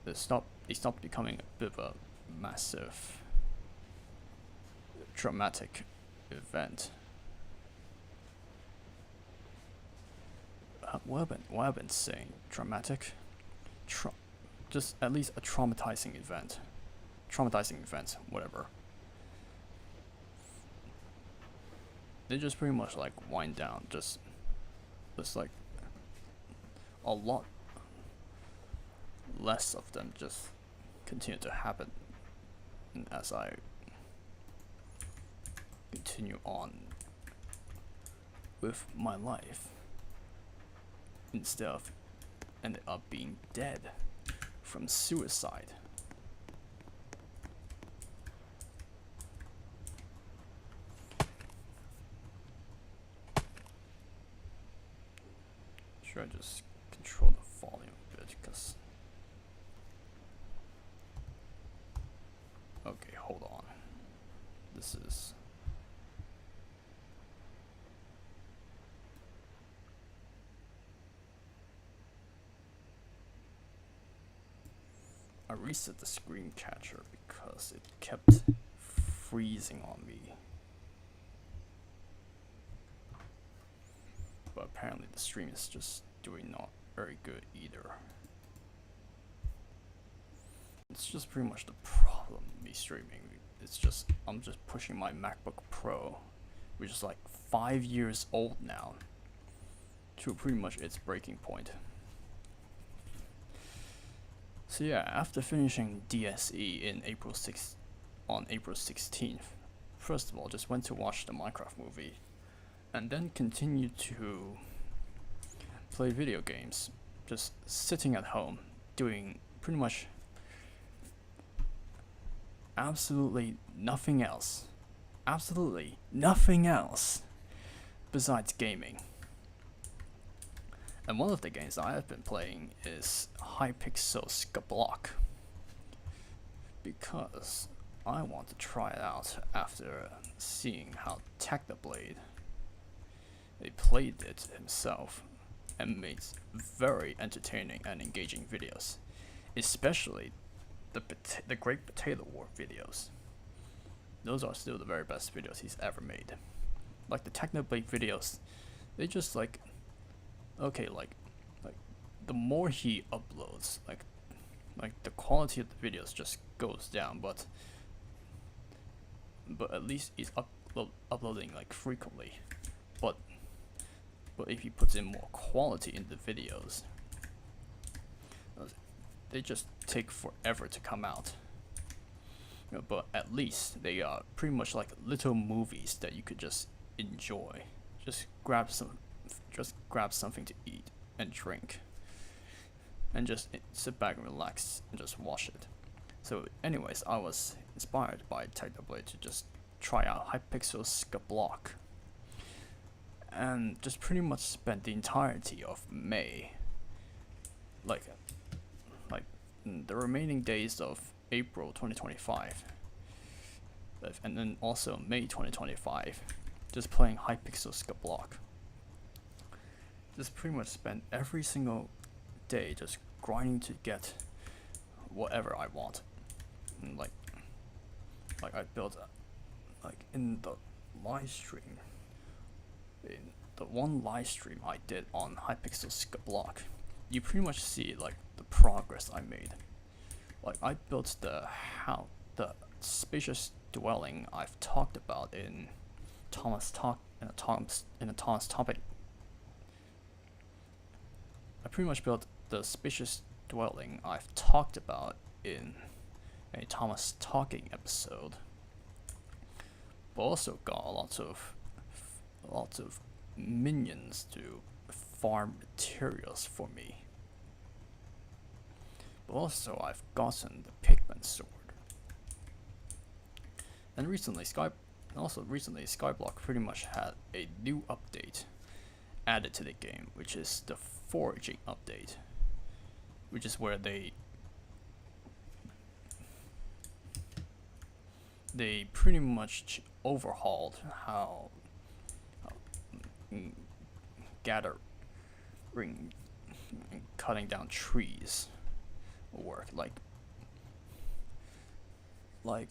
They stopped becoming a bit of a massive traumatic event. What have I been saying? Traumatic? Just at least a traumatizing event. Traumatizing event, whatever. They just pretty much like wind down, just like a lot less of them just continue to happen as I continue on with my life, instead of ended up being dead from suicide. Should I just control the volume a bit, because okay, hold on. This is I reset the screen catcher because it kept freezing on me. But apparently the stream is just doing not very good either. It's just pretty much the problem with me streaming. It's just I'm just pushing my MacBook Pro, which is like 5 years old now, to pretty much its breaking point. So yeah, after finishing DSE on April 16th, first of all, just went to watch the Minecraft movie, and then continued to play video games, just sitting at home, doing pretty much absolutely nothing else besides gaming. And one of the games that I have been playing is Hypixel Skablock, because I want to try it out after seeing how Technoblade played it himself and made very entertaining and engaging videos, especially the Great Potato War videos. Those are still the very best videos he's ever made. Like the Technoblade videos, they just like, okay, like the more he uploads, like the quality of the videos just goes down, but at least he's uploading like frequently. But if he puts in more quality in the videos, they just take forever to come out. You know, but at least they are pretty much like little movies that you could just enjoy. Just grab something to eat and drink, and just sit back and relax and just watch it. So anyways, I was inspired by Technoblade to just try out Hypixel Skablock, and just pretty much spent the entirety of May, like the remaining days of April 2025, and then also May 2025, just playing Hypixel Skablock. Just pretty much spent every single day just grinding to get whatever I want. And like I built in the live stream, in the one live stream I did on Hypixel Skablock, you pretty much see like the progress I made. Like I built the spacious dwelling I've talked about in Thomas talk in a Thomas topic. I pretty much built the spacious dwelling I've talked about in a Thomas talking episode, but also got lots of minions to farm materials for me. But also I've gotten the pigment sword. And recently Skyblock pretty much had a new update added to the game, which is the foraging update, which is where they pretty much overhauled how gathering and cutting down trees work. Like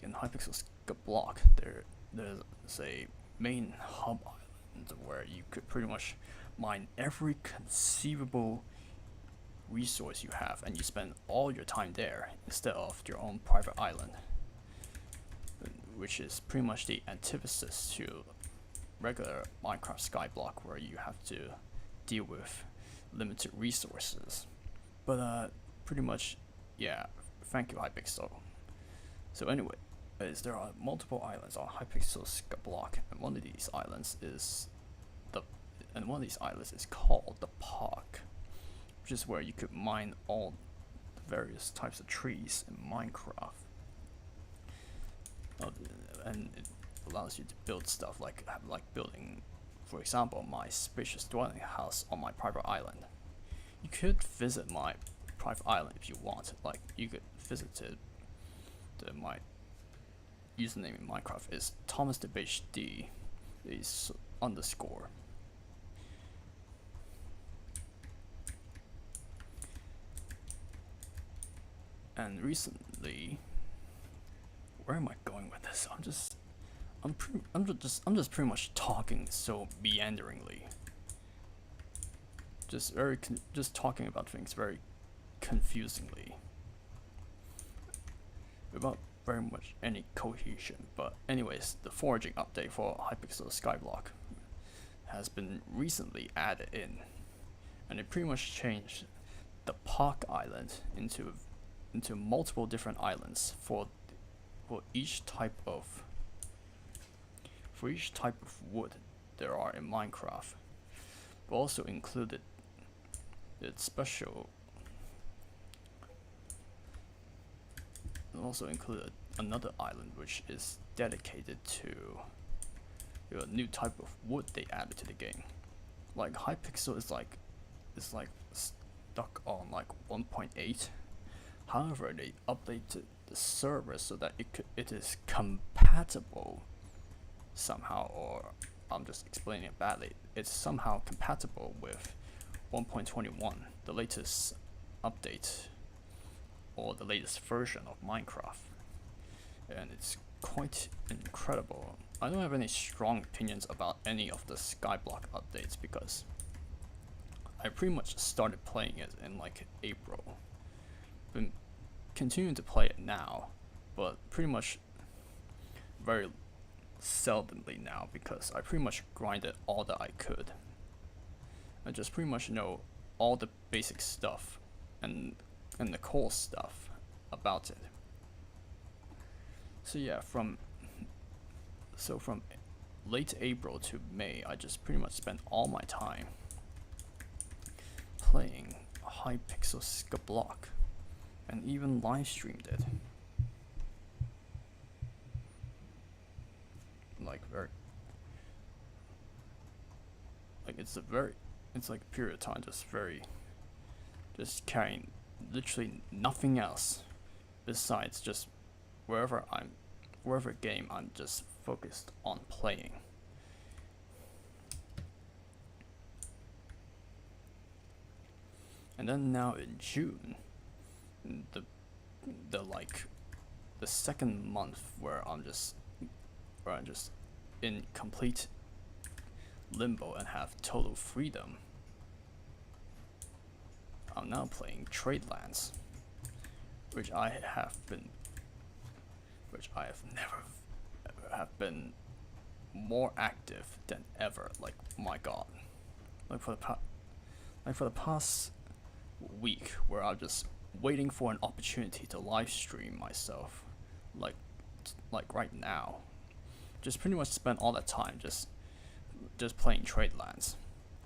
in Hypixel Block, there's a main hub island where you could pretty much mine every conceivable resource you have, and you spend all your time there instead of your own private island, which is pretty much the antithesis to regular Minecraft Skyblock, where you have to deal with limited resources. But pretty much, yeah. Thank you, Hypixel. So anyway, there are multiple islands on Hypixel Skyblock, and one of these islands is called the Park, which is where you could mine all the various types of trees in Minecraft. And it allows you to build stuff like building, for example, my spacious dwelling house on my private island. You could visit my private island if you want. Like, you could visit it. My username in Minecraft is ThomasTubeHD is underscore. And recently, where am I going with this? I'm just pretty much talking so meanderingly. Just talking about things very confusingly, without very much any cohesion. But anyways, the foraging update for Hypixel Skyblock has been recently added in, and it pretty much changed the Park Island into multiple different islands for each type of wood there are in Minecraft. But also included its special. Also included another island which is dedicated to a new type of wood they added to the game. Like Hypixel is like stuck on like 1.8. However, they updated the server so that it is compatible somehow, or I'm just explaining it badly. It's somehow compatible with 1.21, the latest update or the latest version of Minecraft, and it's quite incredible. I don't have any strong opinions about any of the Skyblock updates because I pretty much started playing it in like April. Been continuing to play it now, but pretty much very seldomly now because I pretty much grinded all that I could. I just pretty much know all the basic stuff and the core stuff about it. So yeah, from late April to May, I just pretty much spent all my time playing Hypixel Skyblock, and even live streamed it. It's like a period of time just carrying literally nothing else besides just wherever game I'm just focused on playing. And then now in June, the second month where I'm just in complete limbo and have total freedom, I'm now playing Tradelands, which I have have been more active than ever. Like, my god. Like for the past week, where I'm just waiting for an opportunity to live stream myself, like like right now. Just pretty much spend all that time just playing Tradelands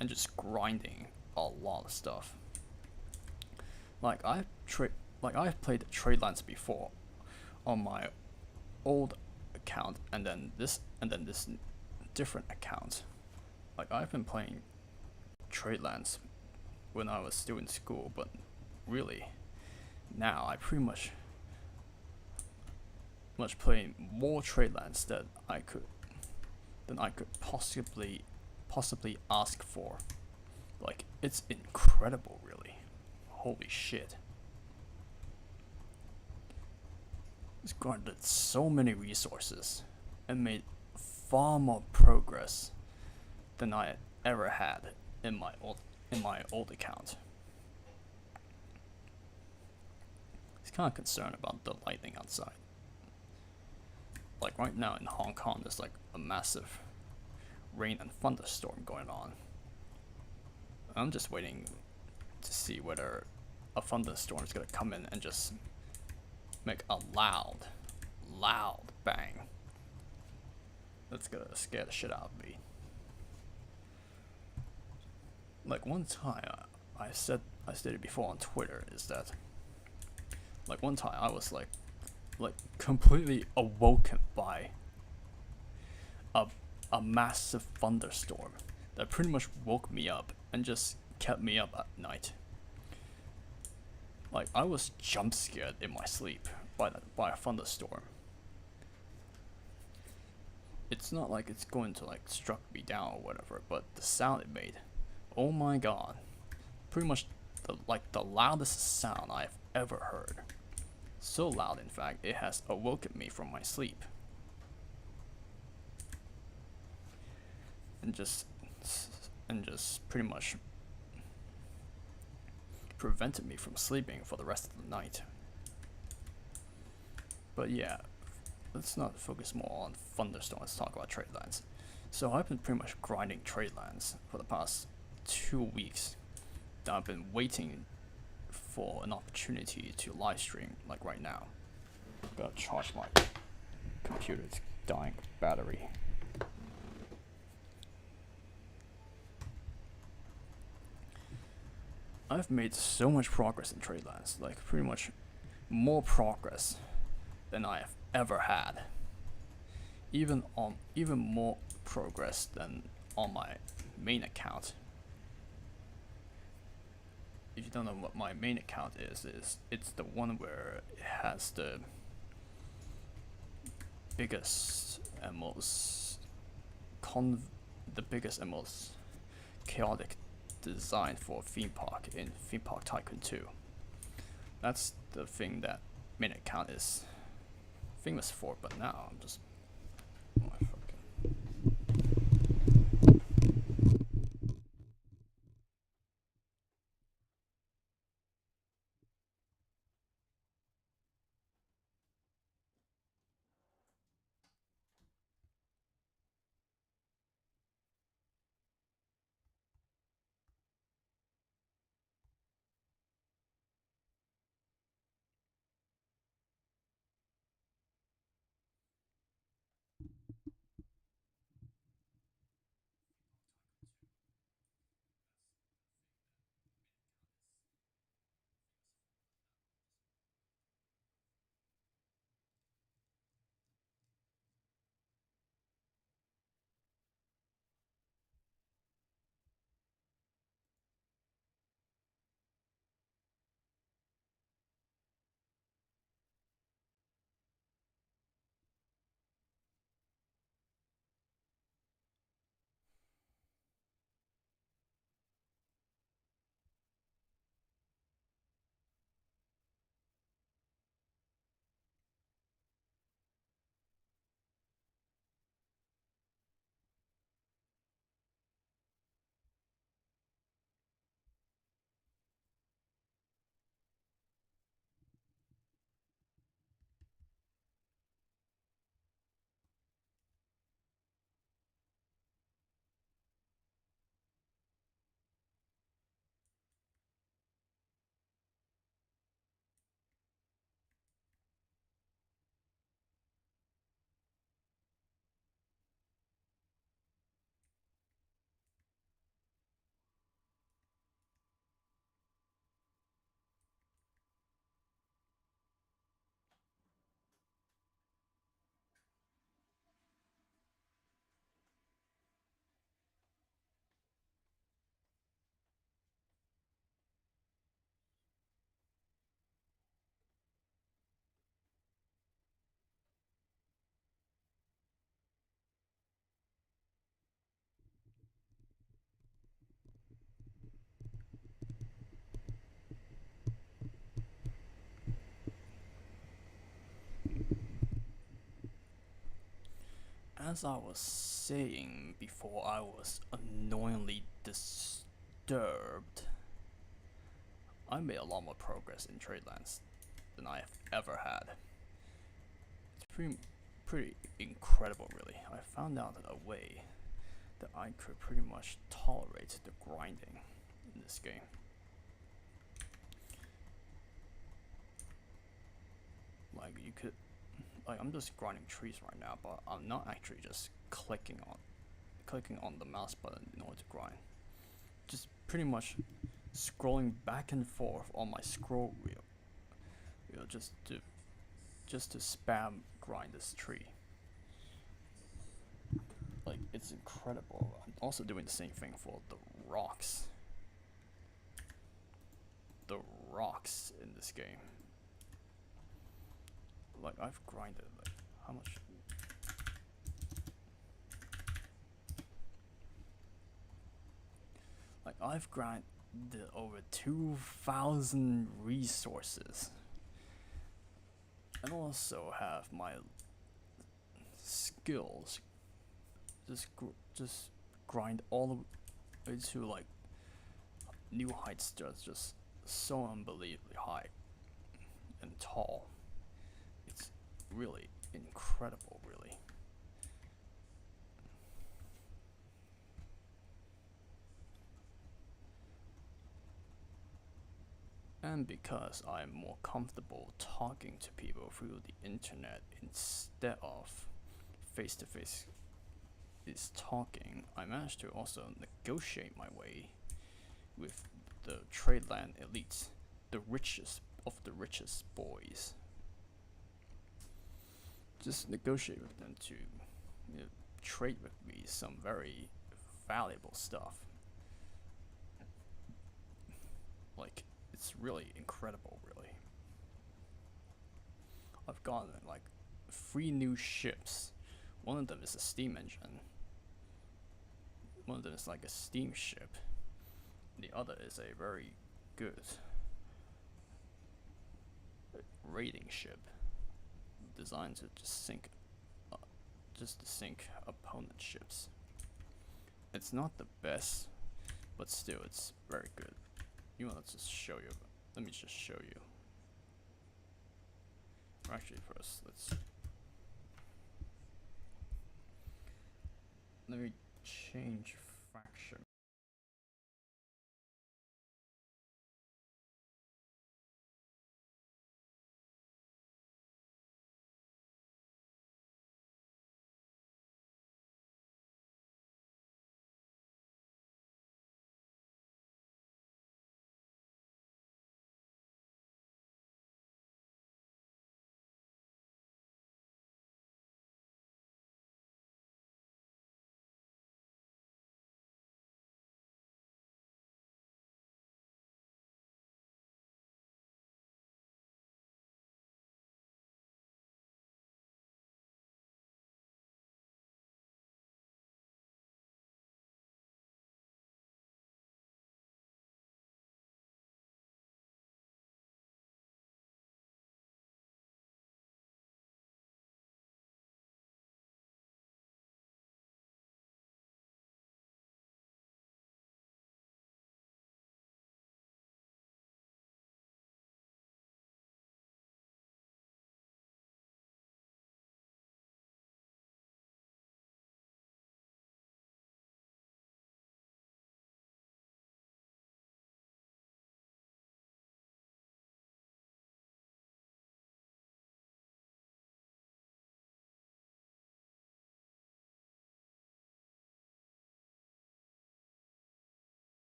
and just grinding a lot of stuff. Like I've played Tradelands before on my old account, and then this different account. Like, I've been playing Tradelands when I was still in school, but really now I pretty much play more Tradelands than I could possibly ask for. Like, it's incredible, really. Holy shit. It's garnered so many resources and made far more progress than I ever had in my old account. It's kind of concerned about the lightning outside. Like, right now in Hong Kong, there's like a massive rain and thunderstorm going on. I'm just waiting to see whether a thunderstorm is gonna come in and just make a loud bang. That's gonna scare the shit out of me. Like, one time, I stated before on Twitter, is that like one time I was like completely awoken by a massive thunderstorm that pretty much woke me up and just kept me up at night. Like, I was jump scared in my sleep by a thunderstorm. It's not like it's going to like struck me down or whatever, but the sound it made, oh my god, pretty much the loudest sound I've ever heard. So loud, in fact, it has awoken me from my sleep. And just pretty much prevented me from sleeping for the rest of the night. But yeah, let's not focus more on thunderstorms. Let's talk about Tradelands. So I've been pretty much grinding Tradelands for the past 2 weeks. I've been waiting for an opportunity to live stream, like right now. Gotta charge my computer, it's dying battery. I've made so much progress in Tradelands, like pretty much more progress than I have ever had. Even more progress than on my main account. If you don't know what my main account is it's the one where it has the biggest and most chaotic design for a theme park in Theme Park Tycoon 2. That's the thing that main account is famous for, but now I'm just as I was saying before, I was annoyingly disturbed. I made a lot more progress in Tradelands than I have ever had. It's pretty incredible, really. I found out a way that I could pretty much tolerate the grinding in this game. Like you could, like I'm just grinding trees right now, but I'm not actually just clicking on the mouse button in order to grind. Just pretty much scrolling back and forth on my scroll wheel, just to spam grind this tree. Like it's incredible. I'm also doing the same thing for the rocks. The rocks in this game. Like I've grinded like how much? Like I've grinded over 2,000 resources. And also have my skills just grind all the way to like new heights, just so unbelievably high and tall. It's really incredible, really. And because I'm more comfortable talking to people through the internet instead of face-to-face is talking, I managed to also negotiate my way with the Tradeland elites, the richest of the richest boys. Just negotiate with them to trade with me some very valuable stuff. Like, it's really incredible, really. I've gotten like 3 new ships. One of them is a steam engine. One of them is like a steamship. The other is a very good raiding ship designed to just to sink opponent ships. It's not the best, but still it's very good. You want to just show you? Let me just show you. Actually, first let me change faction.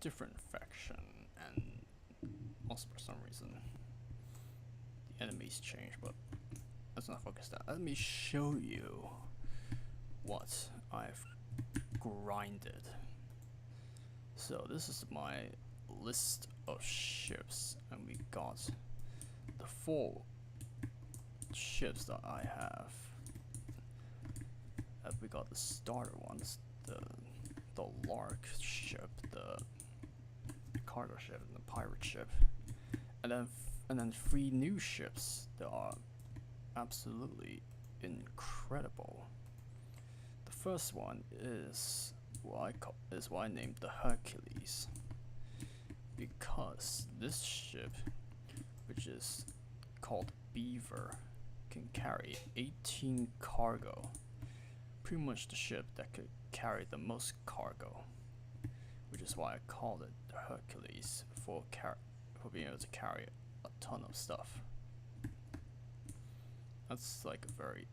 different faction, and also for some reason the enemies change, but let's not focus that. Let me show you what I've grinded. So this is my list of ships, and we got the 4 ships that I have. We got the starter ones, the Lark ship, the cargo ship, and the pirate ship, and then 3 new ships that are absolutely incredible. The first one is what I named the Hercules, because this ship, which is called Beaver, can carry 18 cargo. Pretty much the ship that could carry the most cargo, which is why I called it the Hercules, for being able to carry a ton of stuff. That's like a very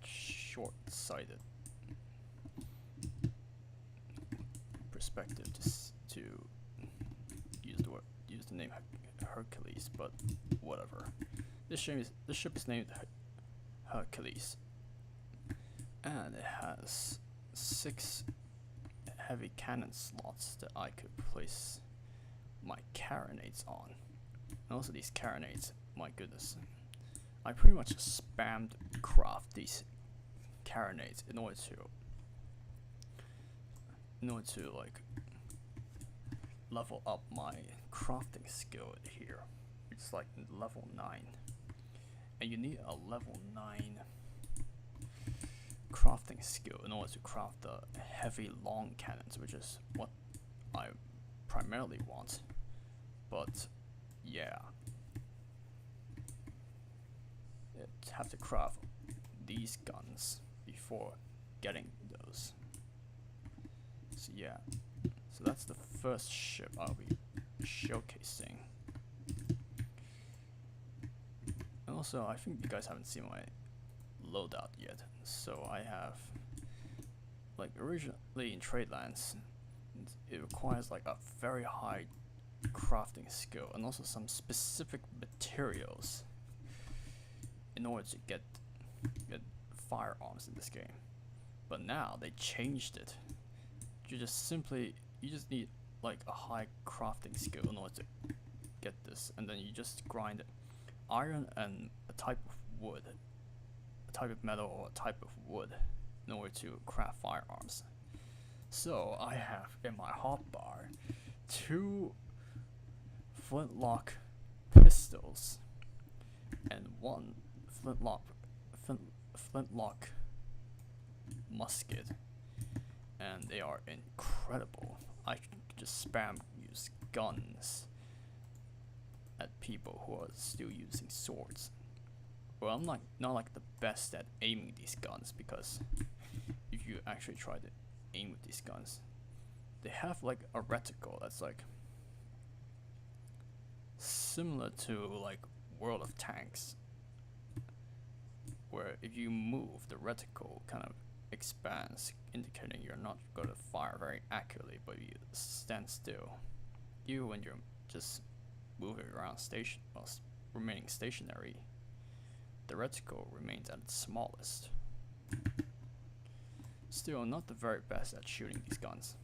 short-sighted perspective to use the name Hercules, but whatever. This ship is named Hercules, and it has 6 heavy cannon slots that I could place my carronades on. And also these carronades, my goodness, I pretty much spammed craft these carronades in order to like level up my crafting skill here. It's like level 9, and you need a level 9 crafting skill in order to craft the heavy long cannons, which is what I primarily want. But yeah, you have to craft these guns before getting those. So yeah, so that's the first ship I'll be showcasing. And also, I think you guys haven't seen my loadout yet. So I have, like, originally in Tradelands, it requires like a very high crafting skill and also some specific materials in order to get firearms in this game. But now they changed it. You just need like a high crafting skill in order to get this, and then you just grind iron and a type of wood, a type of metal or a type of wood in order to craft firearms. So I have in my hotbar 2 flintlock pistols and 1 flintlock musket, and they are incredible. I can just use guns at people who are still using swords. Well, I'm not like the best at aiming these guns, because if you actually try to aim with these guns, they have like a reticle that's like similar to like World of Tanks, where if you move, the reticle kind of expands, indicating you're not going to fire very accurately, but you stand still. Even when you're just moving around remaining stationary, the reticle remains at its smallest. Still, not the very best at shooting these guns.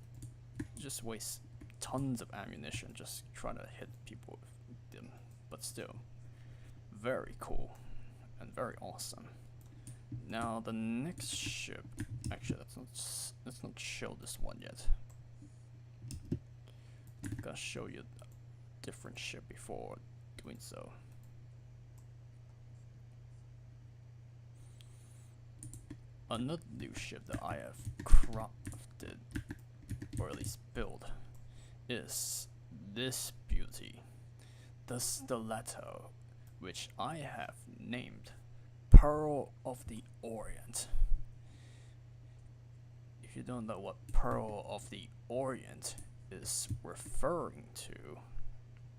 You just waste tons of ammunition just trying to hit people with them, but still, very cool and very awesome. Now the next ship, actually let's not show this one yet. I'm gonna show you a different ship before doing so. Another new ship that I have crafted, or at least built, is this beauty, the Stiletto, which I have named Pearl of the Orient. If you don't know what Pearl of the Orient is referring to,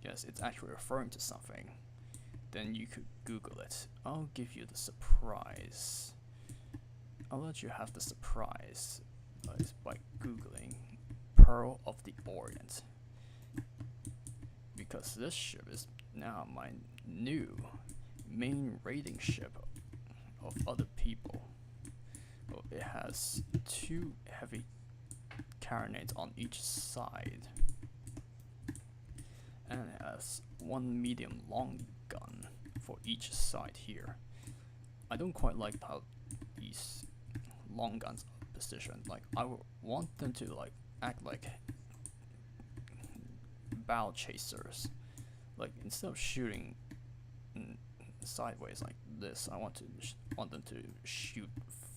yes, it's actually referring to something, then you could Google it. I'll give you the surprise. I'll let you have the surprise by Googling Pearl of the Orient, because this ship is now my new main raiding ship of other people. Well, it has 2 heavy carronades on each side, and it has 1 medium long gun for each side here. I don't quite like how these long guns are positioned. Like, I would want them to like act like bow chasers. Like, instead of shooting sideways like this, I want them to shoot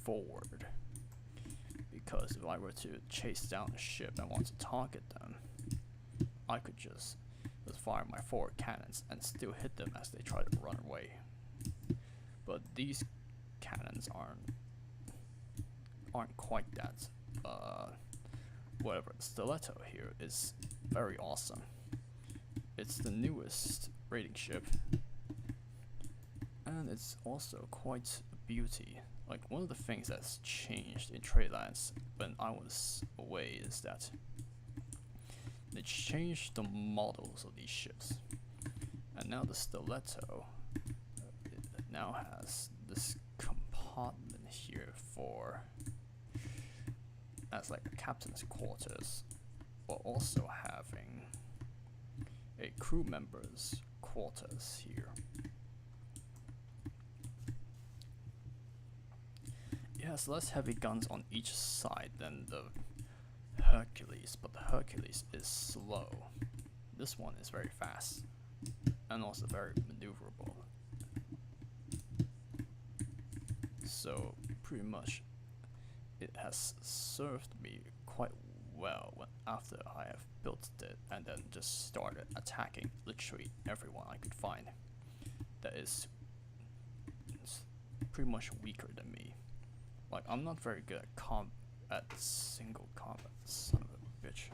forward. Because if I were to chase down a ship and want to target them, I could just fire my forward cannons and still hit them as they try to run away. But these cannons aren't quite that. Whatever. The stiletto here is very awesome. It's the newest raiding ship, and it's also quite a beauty. Like, one of the things that's changed in Tradelands when I was away is that they changed the models of these ships, and now the stiletto it now has this compartment here for as like a captain's quarters, while also having a crew member's quarters here. It has less heavy guns on each side than the Hercules, but the Hercules is slow. This one is very fast and also very maneuverable. So pretty much it has served me quite well after I have built it and then just started attacking literally everyone I could find that is pretty much weaker than me. Like, I'm not very good at single combat, son of a bitch.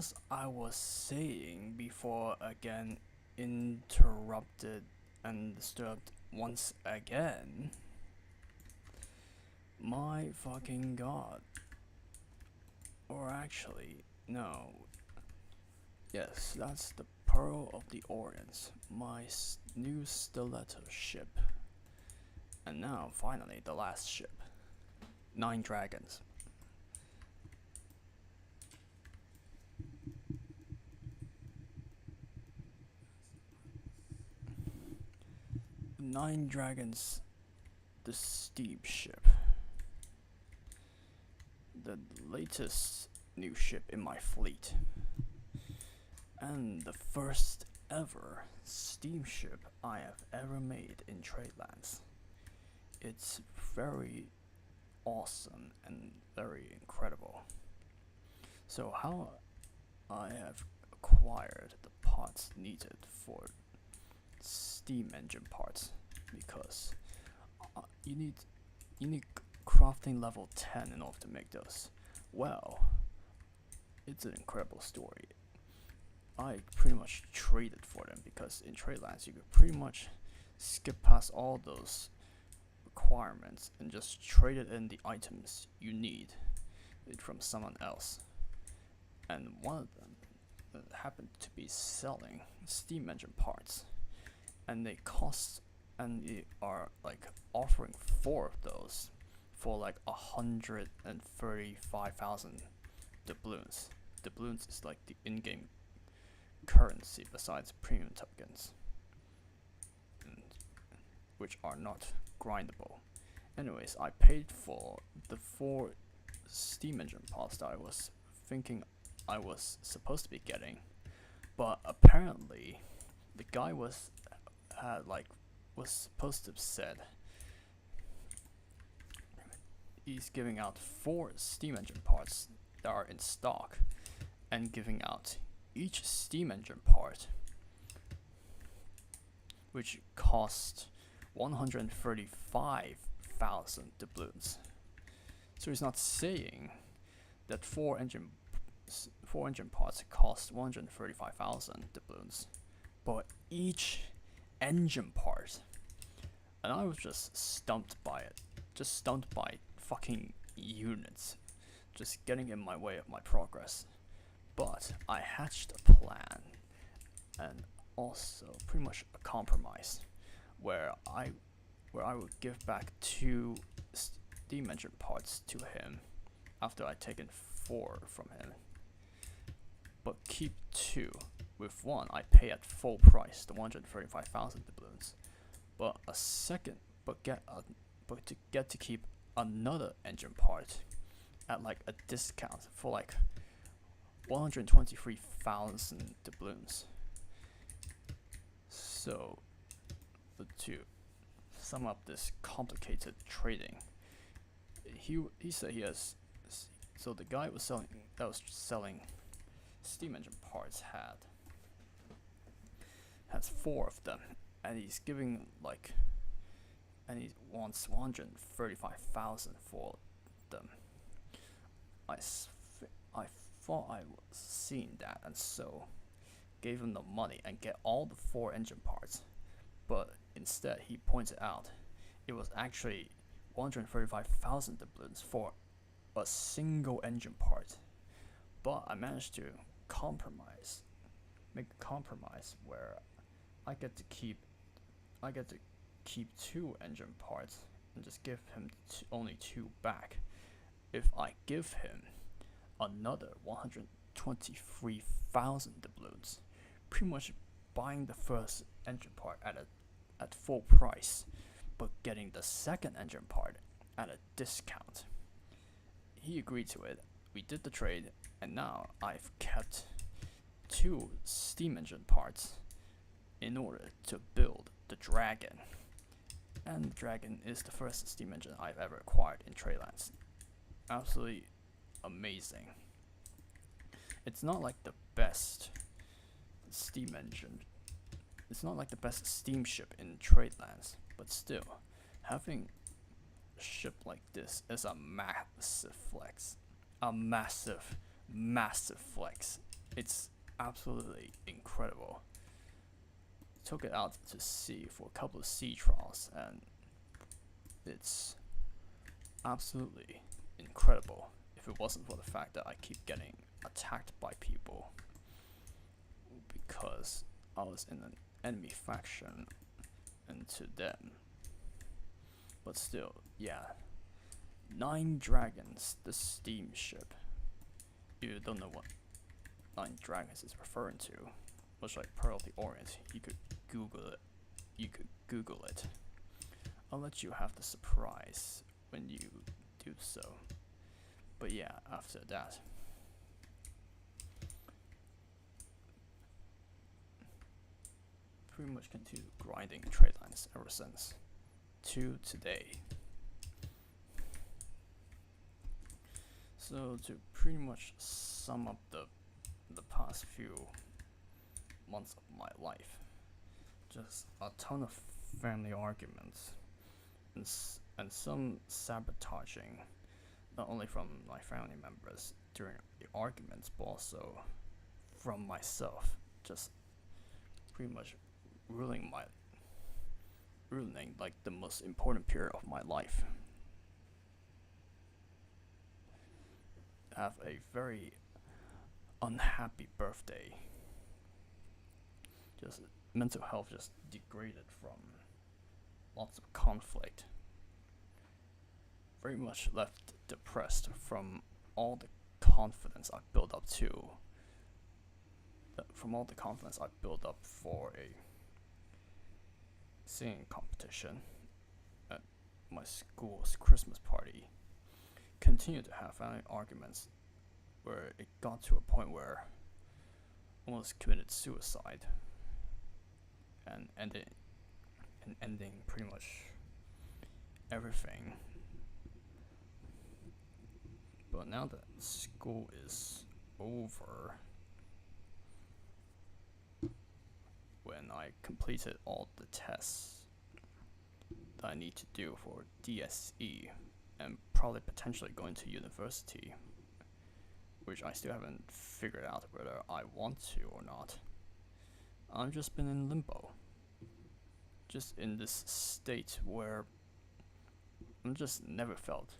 as I was saying before, again interrupted and disturbed once again. My fucking god. Or actually, no. Yes, that's the Pearl of the Orient, my new stiletto ship. And now, finally, the last ship. 9 dragons. Nine Dragons, the steam ship. The latest new ship in my fleet. And the first ever steamship I have ever made in Tradelands. It's very awesome and very incredible. So how I have acquired the parts needed for steam engine parts, because you need crafting level 10 in order to make those. Well, it's an incredible story. I pretty much traded for them, because in Tradelands you could pretty much skip past all those requirements and just trade it in the items you need from someone else. And one of them happened to be selling steam engine parts, and they are like offering 4 of those for like 135,000 doubloons. Doubloons is like the in-game currency besides premium tokens, which are not grindable. Anyways, I paid for the 4 steam engine parts that I was thinking I was supposed to be getting, but apparently the guy was supposed to have said he's giving out 4 steam engine parts that are in stock, and giving out each steam engine part, which cost 135,000 doubloons. So he's not saying that 4 engine parts cost 135,000 doubloons, but each engine part. And I was just stumped by it, just stumped by fucking units just getting in my way of my progress. But I hatched a plan, and also pretty much a compromise, where I would give back 2 steam engine parts to him after I'd taken 4 from him, but keep 2. With 1 I pay at full price, the 135,000 doubloons, but to keep another engine part at like a discount for like 123,000 doubloons. So to sum up this complicated trading, he said he has. So the guy was selling steam engine parts has 4 of them, and he's giving and he wants 135,000 for them. I thought I was seeing that, and so gave him the money and get all the 4 engine parts, but instead he pointed out it was actually 135,000 doubloons for a single engine part. But I managed to make a compromise where I get to keep 2 engine parts and just give him only 2 back. If I give him another 123,000 doubloons, pretty much buying the first engine part at full price, but getting the second engine part at a discount. He agreed to it. We did the trade, and now I've kept 2 steam engine parts in order to build the Dragon. And the Dragon is the first steam engine I've ever acquired in Tradelands. Absolutely amazing. It's not like the best steam engine. It's not like the best steamship in Tradelands, but still, having a ship like this is a massive flex. A massive flex. it's absolutely incredible. Took it out to sea for a couple of sea trials, and it's absolutely incredible. If it wasn't for the fact that I keep getting attacked by people because I was in an enemy faction into them. But still, yeah. 9 Dragons, the steamship. If you don't know what 9 Dragons is referring to, much like Pearl of the Orient, you could Google it. I'll let you have the surprise when you do so. But yeah, after that, pretty much continue grinding Tradelands ever since to today. So to pretty much sum up the past few months of my life, just a ton of family arguments and some sabotaging, not only from my family members during the arguments, but also from myself, just pretty much ruining like the most important period of my life. Have a very unhappy birthday. Just mental health just degraded from lots of conflict. Very much left depressed from all the confidence I built up for a singing competition at my school's Christmas party. Continued to have family arguments where it got to a point where I almost committed suicide and ending pretty much everything. But now that school is over, when I completed all the tests that I need to do for DSE and probably potentially going to university, which I still haven't figured out whether I want to or not, I've just been in limbo. Just in this state where I just never felt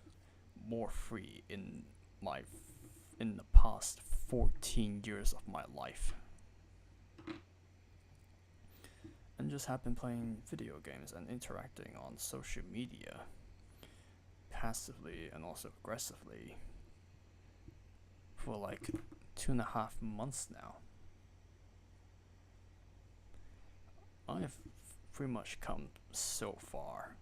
more free in the past 14 years of my life. And just have been playing video games and interacting on social media passively and also aggressively for like 2.5 months now. I've pretty much come so far.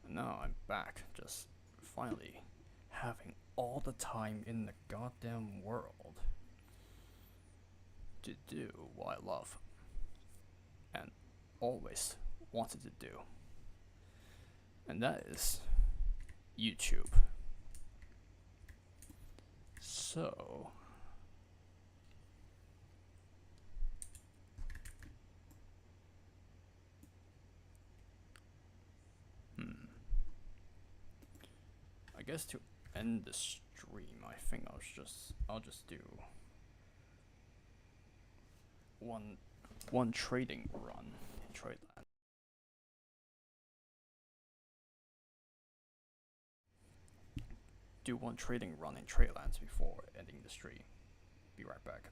And now I'm back, just finally having all the time in the goddamn world to do what I love and always wanted to do. And that is YouTube. So I guess to end the stream, I think I'll just do one trading run in Tradelands. Do one trading run in Tradelands before ending the stream. Be right back.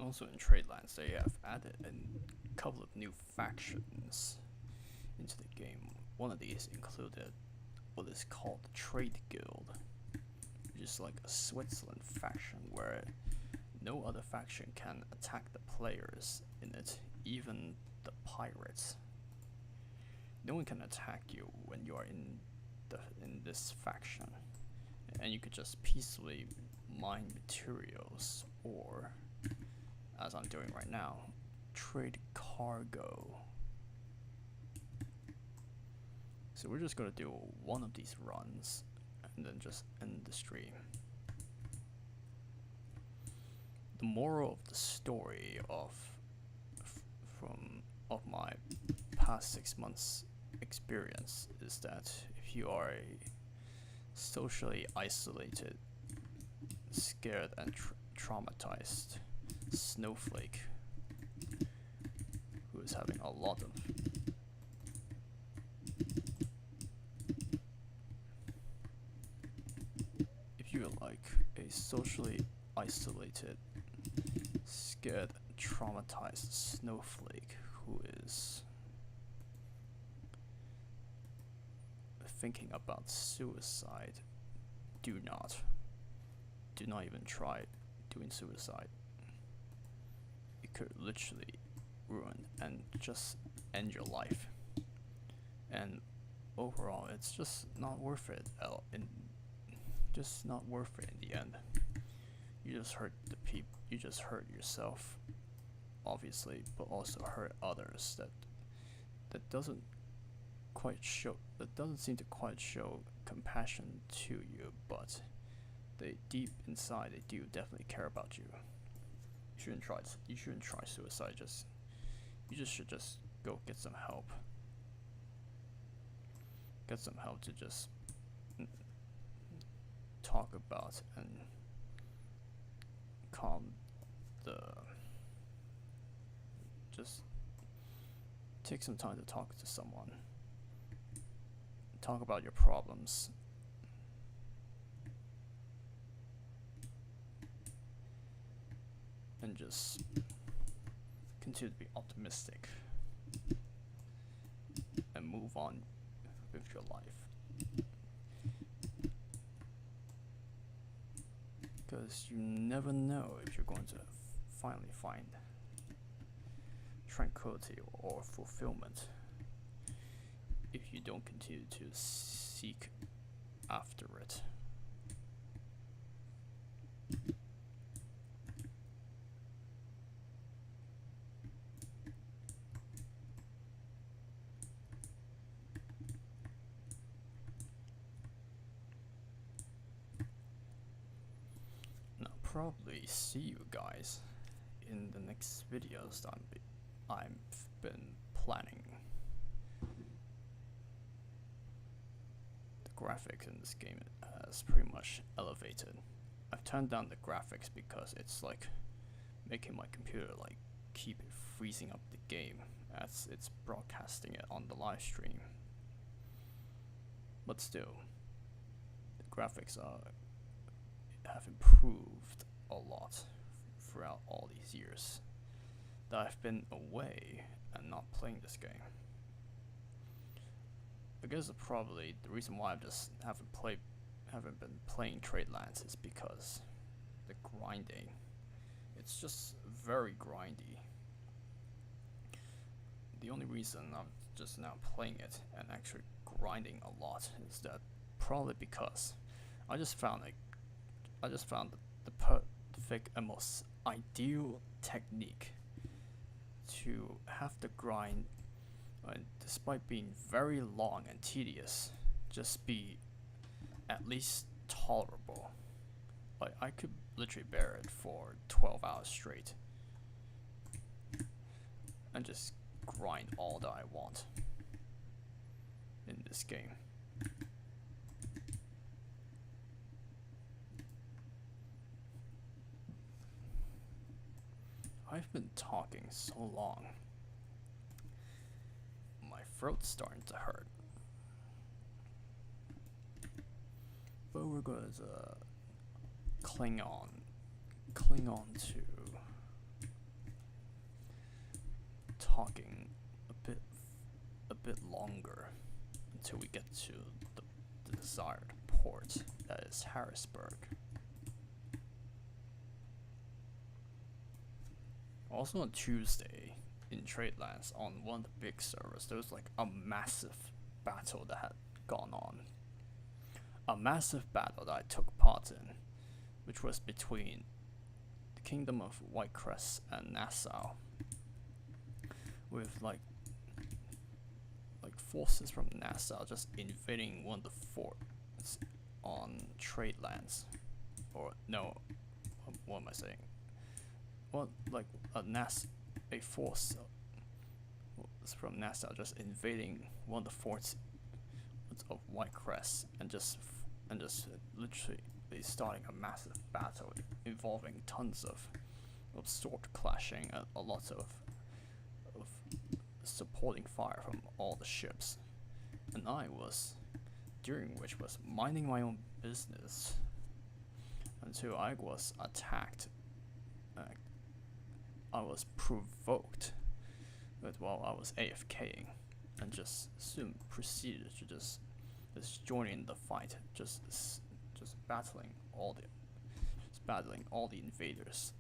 also in Tradelands, they have added a couple of new factions into the game. One of these included what is called the Trade Guild, which is like a Switzerland faction where no other faction can attack the players in it, even the pirates. No one can attack you when you are in this faction, and you could just peacefully mine materials, or, as I'm doing right now, trade cargo. So we're just gonna do one of these runs and then just end the stream. The moral of the story of my past 6 months experience is that if you are a socially isolated, scared and traumatized snowflake who is having a lot of if you're like a socially isolated, scared, traumatized snowflake who is thinking about suicide, do not even try doing suicide. It could literally ruin and just end your life, and overall it's just not worth it. Just not worth it in the end. You just hurt the people. You just hurt yourself, obviously, but also hurt others. That doesn't seem to quite show compassion to you, but they deep inside they do definitely care about you. You shouldn't try suicide. You should just go get some help. Get some help to just talk about and calm the. Just take some time to talk to someone. Talk about your problems. And just continue to be optimistic and move on with your life. Because you never know if you're going to finally find tranquility or fulfillment if you don't continue to seek after it. Probably see you guys in the next videos that I've been planning. The graphics in this game has pretty much elevated. I've turned down the graphics because it's like making my computer like keep freezing up the game as it's broadcasting it on the live stream. But still, the graphics have improved a lot throughout all these years that I've been away and not playing this game. I guess probably the reason why I just haven't been playing Tradelands is because the grinding. It's just very grindy. The only reason I'm just now playing it and actually grinding a lot is that probably because I just found the perfect and most ideal technique to have the grind, despite being very long and tedious, just be at least tolerable. Like I could literally bear it for 12 hours straight and just grind all that I want in this game. I've been talking so long, my throat's starting to hurt. But we're going to cling on to talking a bit longer until we get to the desired port, that is Harrisburg. Also on Tuesday in Tradelands, on one of the big servers, there was like a massive battle that had gone on. A massive battle that I took part in, which was between the Kingdom of Whitecrest and Nassau, with like forces from Nassau just invading one of the forts on Tradelands. Or no, what am I saying? Well, like a force from Nassau just invading one of the forts of Whitecrest and just literally starting a massive battle involving tons of sword clashing and a lot of supporting fire from all the ships, and I was, during which was minding my own business until I was attacked. I was provoked while I was AFKing, and just soon proceeded to just joining the fight, just battling all the invaders,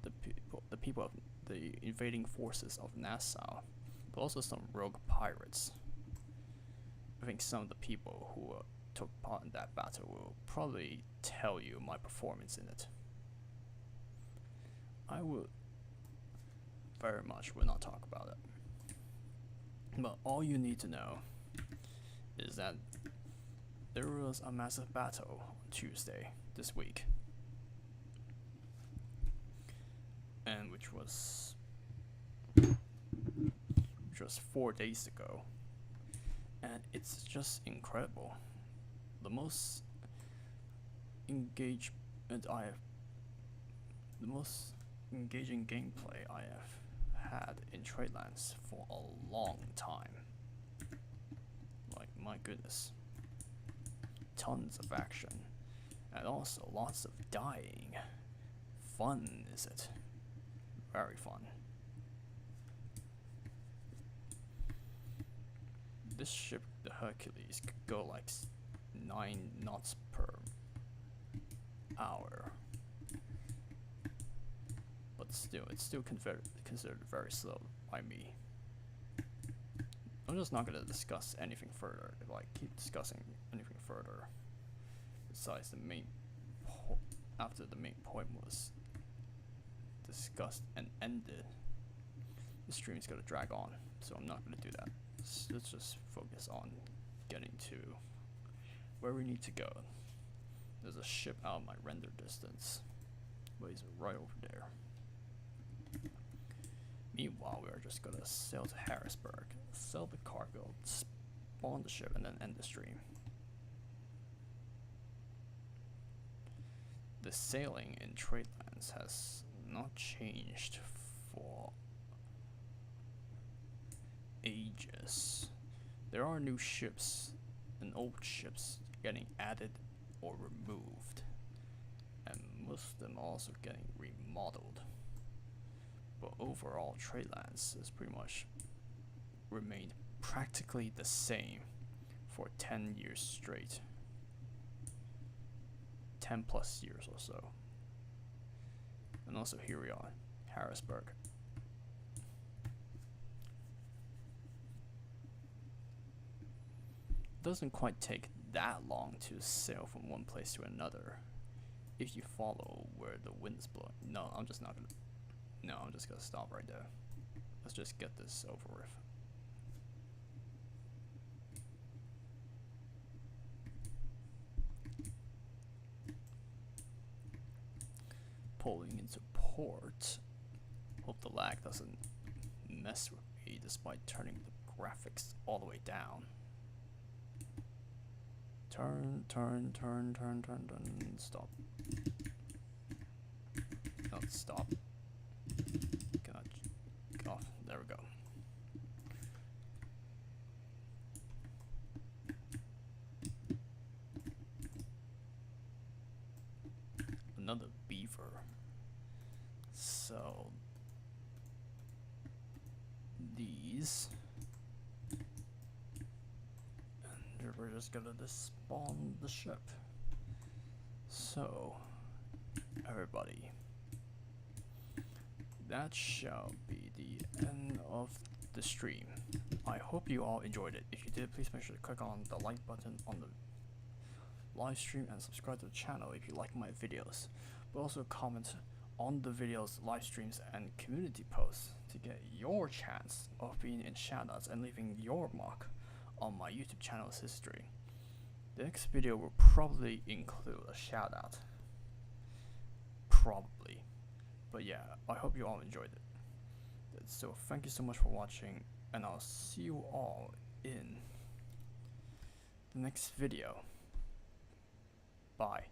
the people of the invading forces of Nassau, but also some rogue pirates. I think some of the people who took part in that battle will probably tell you my performance in it. I will not talk about it. But all you need to know is that there was a massive battle on Tuesday this week, and which was 4 days ago, and it's just incredible. The most engaging gameplay I have had in Tradelands for a long time. Like, my goodness. Tons of action, and also lots of dying. Fun, is it? Very fun. This ship, the Hercules, could go like 9 knots per hour. But still, it's still considered very slow by me. I'm just not gonna discuss anything further. Keep discussing anything further besides the main after the main point was discussed and ended, the stream's gonna drag on, so I'm not gonna do that. Let's just focus on getting to where we need to go. There's a ship out of my render distance, but he's right over there. Meanwhile, we are just gonna sail to Harrisburg, sell the cargo, spawn the ship, and then end the stream. The sailing in Tradelands has not changed for ages. There are new ships and old ships getting added or removed, and most of them are also getting remodeled. But overall, Tradelands has pretty much remained practically the same for 10 years straight. 10 plus years or so. And also here we are, Harrisburg. Doesn't quite take that long to sail from one place to another if you follow where the wind's blowing. No, I'm just gonna stop right there. Let's just get this over with. Pulling into port. Hope the lag doesn't mess with me despite turning the graphics all the way down. Turn, stop. Not stop. Oh, there we go. Another beaver. So these, and we're just gonna despawn the ship. So, everybody, that shall be the end of the stream. I hope you all enjoyed it. If you did, please make sure to click on the like button on the live stream and subscribe to the channel if you like my videos. But also comment on the videos, live streams, and community posts to get your chance of being in shoutouts and leaving your mark on my YouTube channel's history. The next video will probably include a shoutout. Probably. But yeah, I hope you all enjoyed it. So thank you so much for watching, and I'll see you all in the next video. Bye.